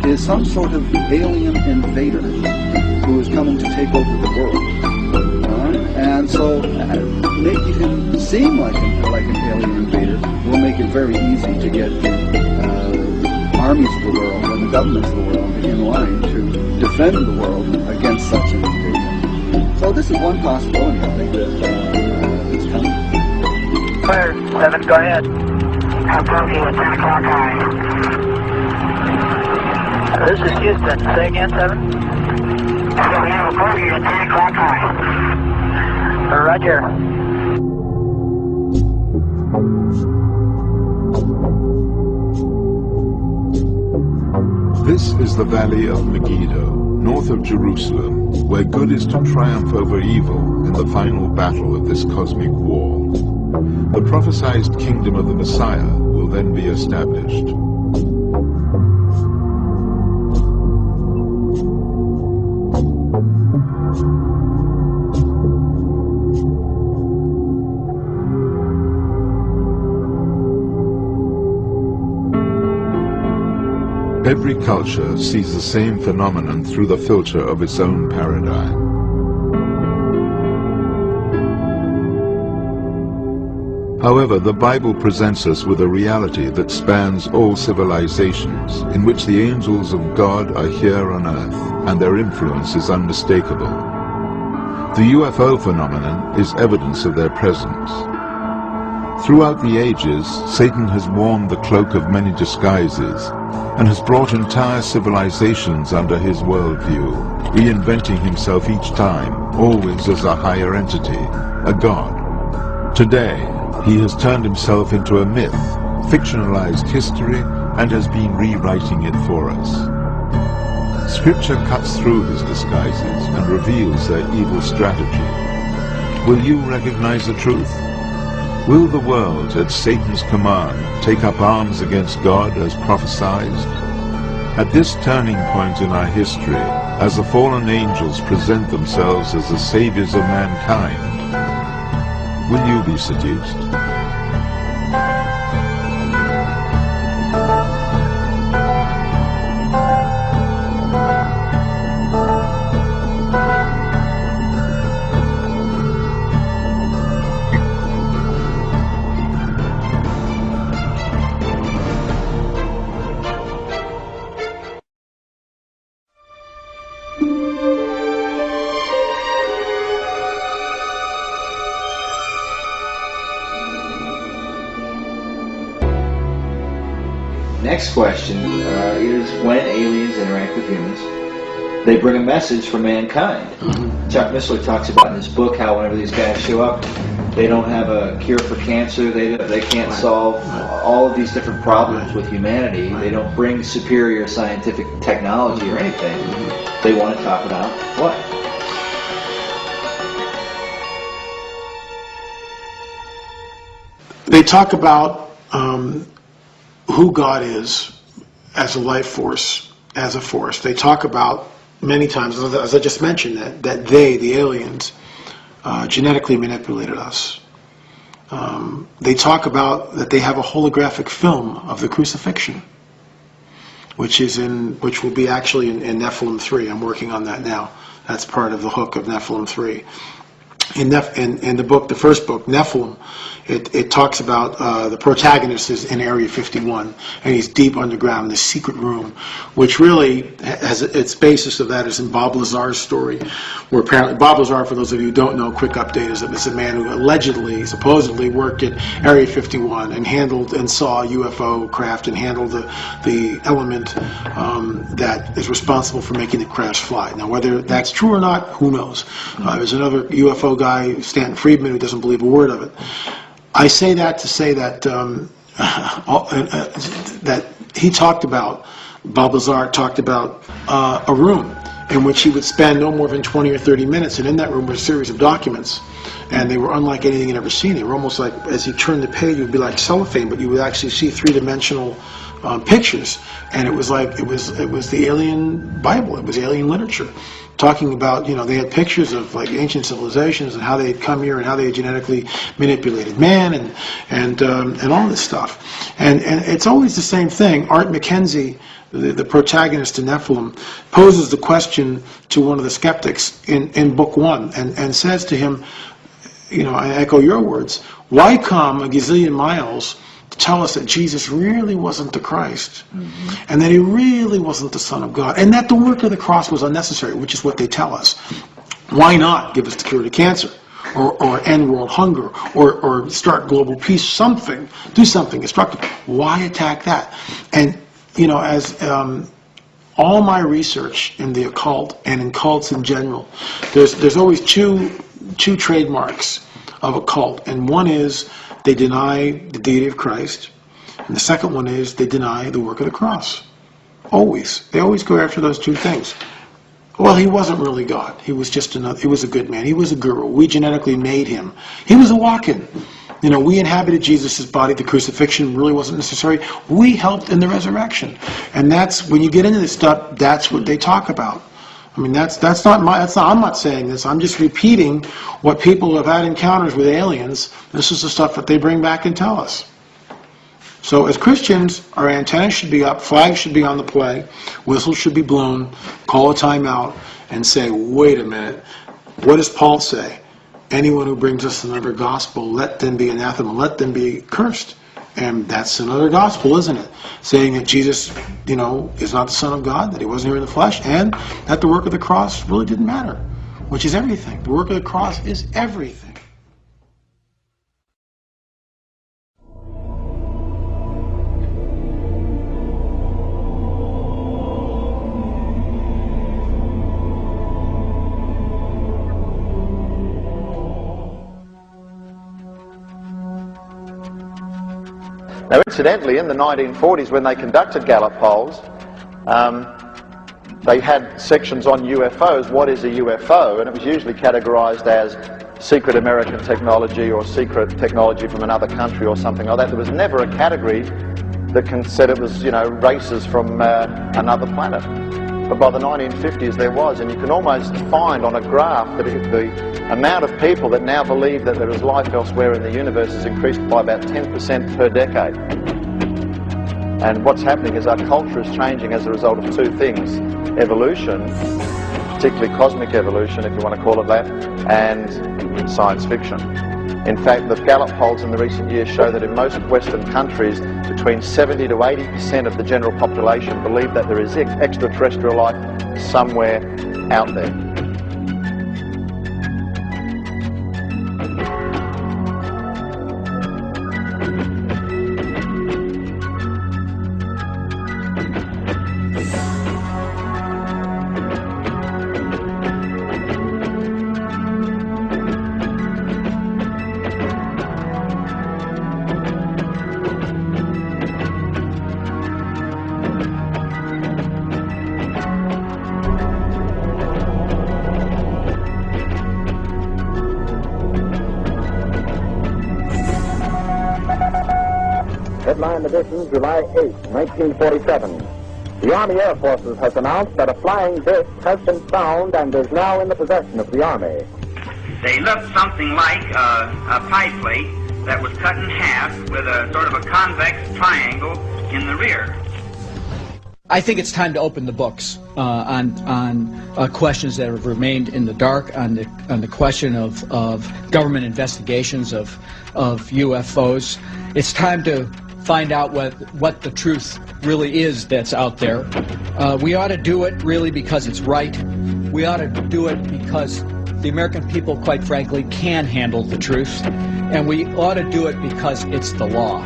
is some sort of alien invader who is coming to take over the world. And so making him seem like an alien invader will make it very easy to get the armies of the world and the governments of the world in line to defend the world against such an invasion. So this is one possibility, I think, that is coming.
Clear, 7, go ahead. Approaching at 10 o'clock high. This is Houston. Say again, 7. We have approaching at 10 o'clock high. Roger.
This is the valley of Megiddo, north of Jerusalem, where good is to triumph over evil in the final battle of this cosmic war. The prophesied kingdom of the Messiah will then be established. Every culture sees the same phenomenon through the filter of its own paradigm. However, the Bible presents us with a reality that spans all civilizations, in which the angels of God are here on earth, and their influence is unmistakable. The UFO phenomenon is evidence of their presence. Throughout the ages, Satan has worn the cloak of many disguises, and has brought entire civilizations under his worldview, reinventing himself each time, always as a higher entity, a god. Today, he has turned himself into a myth, fictionalized history, and has been rewriting it for us. Scripture cuts through his disguises and reveals their evil strategy. Will you recognize the truth? Will the world, at Satan's command, take up arms against God as prophesied? At this turning point in our history, as the fallen angels present themselves as the saviors of mankind, will you be seduced?
Next question is, when aliens interact with humans, they bring a message for mankind. Chuck Missler talks about in his book how whenever these guys show up, they don't have a cure for cancer, they can't solve all of these different problems with humanity, they don't bring superior scientific technology or anything. They want to talk about what?
They talk about who God is as a life force, as a force. They talk about many times, as I just mentioned, that they, the aliens, genetically manipulated us. They talk about that they have a holographic film of the crucifixion, which will be actually in Nephilim 3. I'm working on that now. That's part of the hook of Nephilim 3. In the book, the first book, Nephilim, it talks about the protagonist is in Area 51, and he's deep underground in this secret room, which really has its basis of that is in Bob Lazar's story, where apparently Bob Lazar, for those of you who don't know, quick update is that it's a man who allegedly, supposedly worked at Area 51 and handled and saw UFO craft and handled the element that is responsible for making the crash fly. Now, whether that's true or not, who knows? There's another UFO guy, Stanton Friedman, who doesn't believe a word of it. I say that to say that that he talked about, Bob Lazar talked about a room in which he would spend no more than 20 or 30 minutes, and in that room were a series of documents, and they were unlike anything he'd ever seen. They were almost like, as he turned the page, it would be like cellophane, but you would actually see three-dimensional pictures, and it was like it was the alien Bible, it was alien literature, talking about, you know, they had pictures of like ancient civilizations and how they had come here and how they had genetically manipulated man and all this stuff, and it's always the same thing. Art McKenzie, the protagonist in Nephilim, poses the question to one of the skeptics in book 1 and says to him, you know, I echo your words, why come a gazillion miles to tell us that Jesus really wasn't the Christ, and that he really wasn't the Son of God, and that the work of the cross was unnecessary, which is what they tell us? Why not give us the cure to cancer, or end world hunger, or start global peace, something, do something constructive? Why attack that? And, you know, as all my research in the occult and in cults in general, there's always two trademarks of a cult, and one is they deny the deity of Christ, and the second one is they deny the work of the cross. Always. They always go after those two things. Well, he wasn't really God. He was just he was a good man. He was a guru. We genetically made him. He was a walk-in. You know, we inhabited Jesus' body. The crucifixion really wasn't necessary. We helped in the resurrection. And that's, when you get into this stuff, that's what they talk about. I mean, I'm not saying this. I'm just repeating what people who have had encounters with aliens. This is the stuff that they bring back and tell us. So as Christians, our antennas should be up, flags should be on the play, whistles should be blown, call a timeout, and say, wait a minute, what does Paul say? anyone who brings us another gospel, let them be anathema, let them be cursed. And that's another gospel, isn't it? Saying that Jesus, you know, is not the Son of God, that he wasn't here in the flesh, and that the work of the cross really didn't matter, which is everything. The work of the cross is everything.
Now, incidentally, in the 1940s, when they conducted Gallup polls, they had sections on UFOs. What is a UFO? And it was usually categorized as secret American technology or secret technology from another country or something like that. There was never a category that said it was, you know, races from another planet. But by the 1950s there was, and you can almost find on a graph that the amount of people that now believe that there is life elsewhere in the universe has increased by about 10% per decade. And what's happening is our culture is changing as a result of two things: evolution, particularly cosmic evolution, if you want to call it that, and science fiction. In fact, the Gallup polls in the recent years show that in most Western countries, between 70 to 80% of the general population believe that there is extraterrestrial life somewhere out there.
Headline edition, July 8, 1947. The Army Air Forces has announced that a flying disc has been found and is now in the possession of the Army.
They looked something like a pie plate that was cut in half with a sort of a convex triangle in the rear.
I think it's time to open the books on questions that have remained in the dark, on the question of government investigations of UFOs. It's time to find out what the truth really is that's out there. We ought to do it really because it's right. We ought to do it because the American people, quite frankly, can handle the truth. And we ought to do it because it's the law.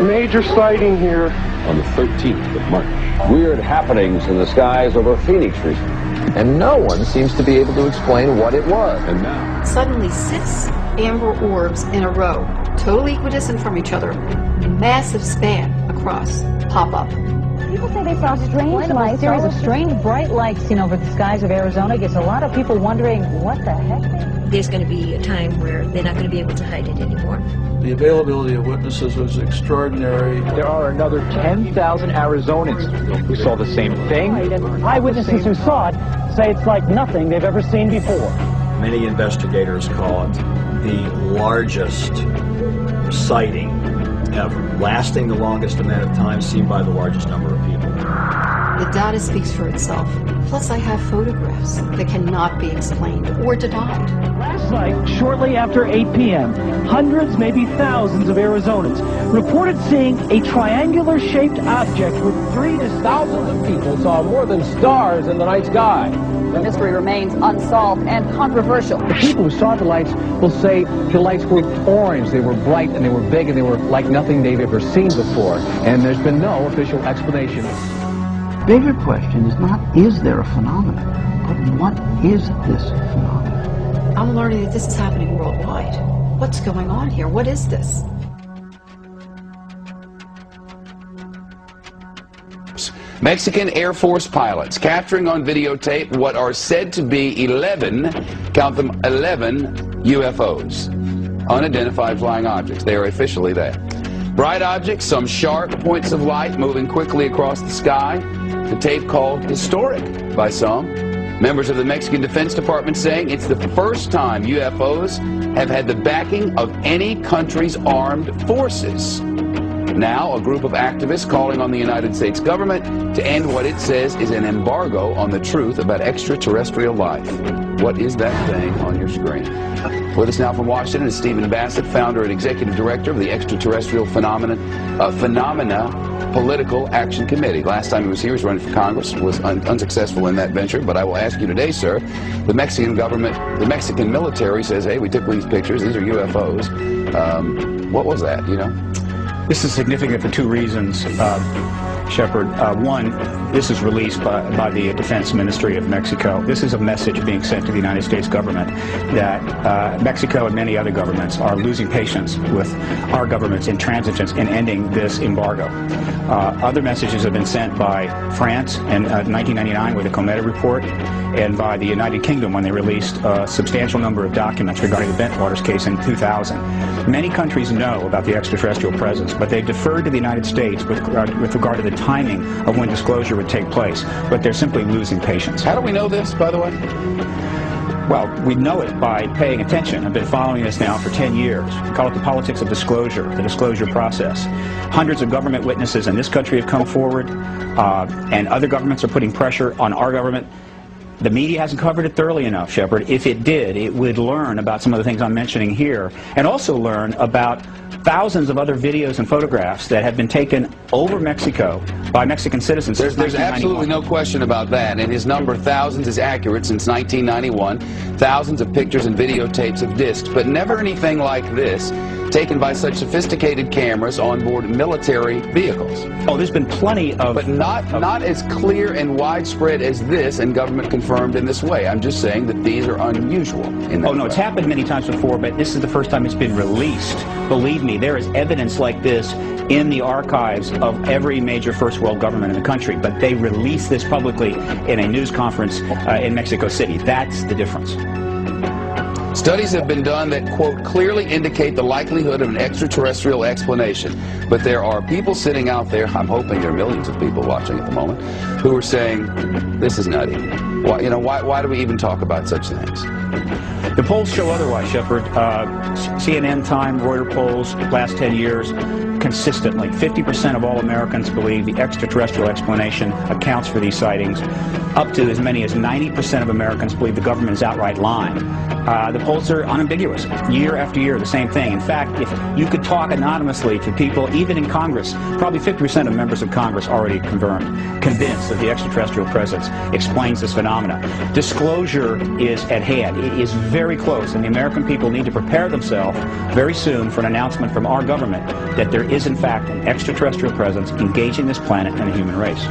Major sighting here.
On the 13th of March. Weird happenings in the skies over Phoenix recently. And no one seems to be able to explain what it was. And now,
suddenly 6 amber orbs in a row, totally equidistant from each other, massive span across, pop up.
People say they saw strange lights, a series of strange bright lights seen over the skies of Arizona. Gets a lot of people wondering what the heck.
There's going to be a time where they're not going to be able to hide it anymore.
The availability of witnesses was extraordinary.
There are another 10,000 Arizonans who saw the same thing.
Eyewitnesses who saw it say it's like nothing they've ever seen before.
Many investigators call it the largest sighting ever, lasting the longest amount of time, seen by the largest number of people.
The data speaks for itself. Plus, I have photographs that cannot be explained or denied.
Last night, shortly after 8 p.m., hundreds, maybe thousands of Arizonans reported seeing a triangular-shaped object with
thousands of people saw more than stars in the night sky.
The mystery remains unsolved and controversial.
The people who saw the lights will say the lights were orange, they were bright, and they were big, and they were like nothing they've ever seen before. And there's been no official explanation.
Bigger question is not, is there a phenomenon, but what is this phenomenon?
I'm learning that this is happening worldwide. What's going on here? What is this?
Mexican Air Force pilots capturing on videotape what are said to be 11, count them, 11 UFOs. Unidentified flying objects. They are officially there. Bright objects, some sharp points of light moving quickly across the sky. The tape called historic by some. Members of the Mexican Defense Department saying it's the first time UFOs have had the backing of any country's armed forces. Now, a group of activists calling on the United States government to end what it says is an embargo on the truth about extraterrestrial life. What is that thing on your screen? With us now from Washington is Stephen Bassett, founder and executive director of the Extraterrestrial Phenomena Political Action Committee. Last time he was here, he was running for Congress, was unsuccessful in that venture. But I will ask you today, sir, the Mexican government, the Mexican military says, hey, we took these pictures, these are UFOs. What was that, you know?
This is significant for two reasons, Shepard. One, this is released by the Defense Ministry of Mexico. This is a message being sent to the United States government that Mexico and many other governments are losing patience with our government's intransigence in ending this embargo. Other messages have been sent by France in 1999 with the Cometa report, and by the United Kingdom when they released a substantial number of documents regarding the Bentwaters case in 2000. Many countries know about the extraterrestrial presence, but they deferred to the United States with regard to the timing of when disclosure would take place, but they're simply losing patience.
How do we know this, by the way?
Well, we know it by paying attention. I've been following this now for 10 years. We call it the politics of disclosure, the disclosure process. Hundreds of government witnesses in this country have come forward, and other governments are putting pressure on our government. The media hasn't covered it thoroughly enough, Shepard. If it did, it would learn about some of the things I'm mentioning here, and also learn about thousands of other videos and photographs that have been taken over Mexico by Mexican citizens since 1991.
There's absolutely no question about that, and his number, thousands, is accurate since 1991. Thousands of pictures and videotapes of discs, but never anything like this, taken by such sophisticated cameras on board military vehicles.
Oh, there's been plenty of...
But not as clear and widespread as this, and government confirmed in this way. I'm just saying that these are unusual in that way.
It's happened many times before, but this is the first time it's been released. Believe me, there is evidence like this in the archives of every major first world government in the country, but they release this publicly in a news conference in Mexico City. That's the difference.
Studies have been done that, quote, clearly indicate the likelihood of an extraterrestrial explanation. But there are people sitting out there, I'm hoping there are millions of people watching at the moment, who are saying, this is nutty. Why do we even talk about such things?
The polls show otherwise, Shepard. CNN, Time, Reuters polls, last 10 years, consistently, 50% of all Americans believe the extraterrestrial explanation accounts for these sightings. Up to as many as 90% of Americans believe the government is outright lying. The polls are unambiguous. Year after year, the same thing. In fact, if you could talk anonymously to people, even in Congress, probably 50% of members of Congress already convinced that the extraterrestrial presence explains this phenomena. Disclosure is at hand. It is very close, and the American people need to prepare themselves very soon for an announcement from our government that there is, in fact, an extraterrestrial presence engaging this planet and the human race.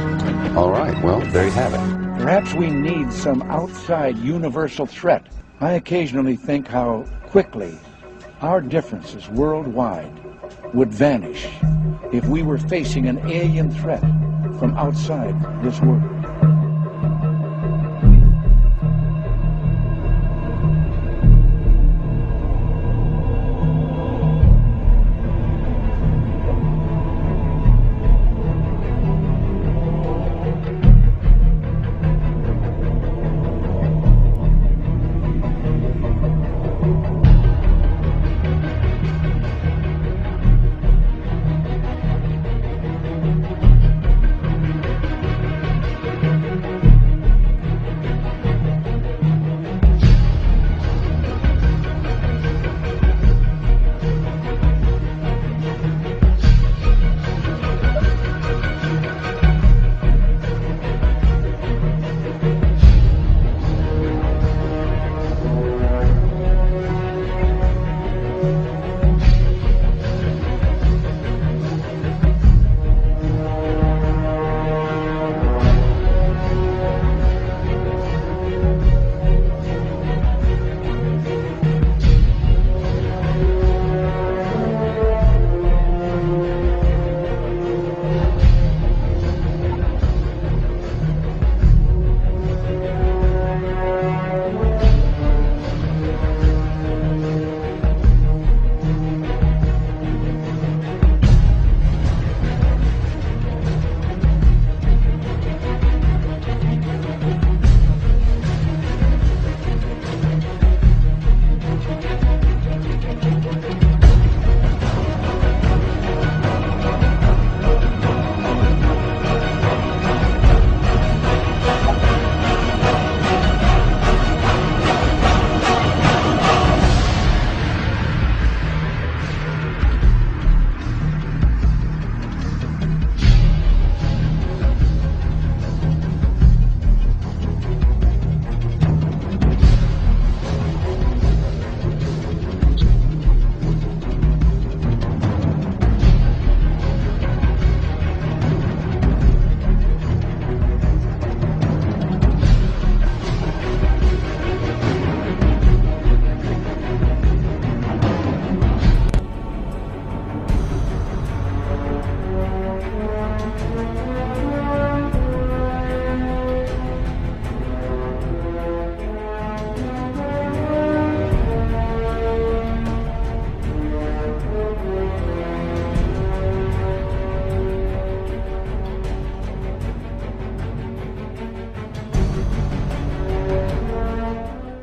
All right. Well, there you have it.
Perhaps we need some outside universal threat. I occasionally think how quickly our differences worldwide would vanish if we were facing an alien threat from outside this world.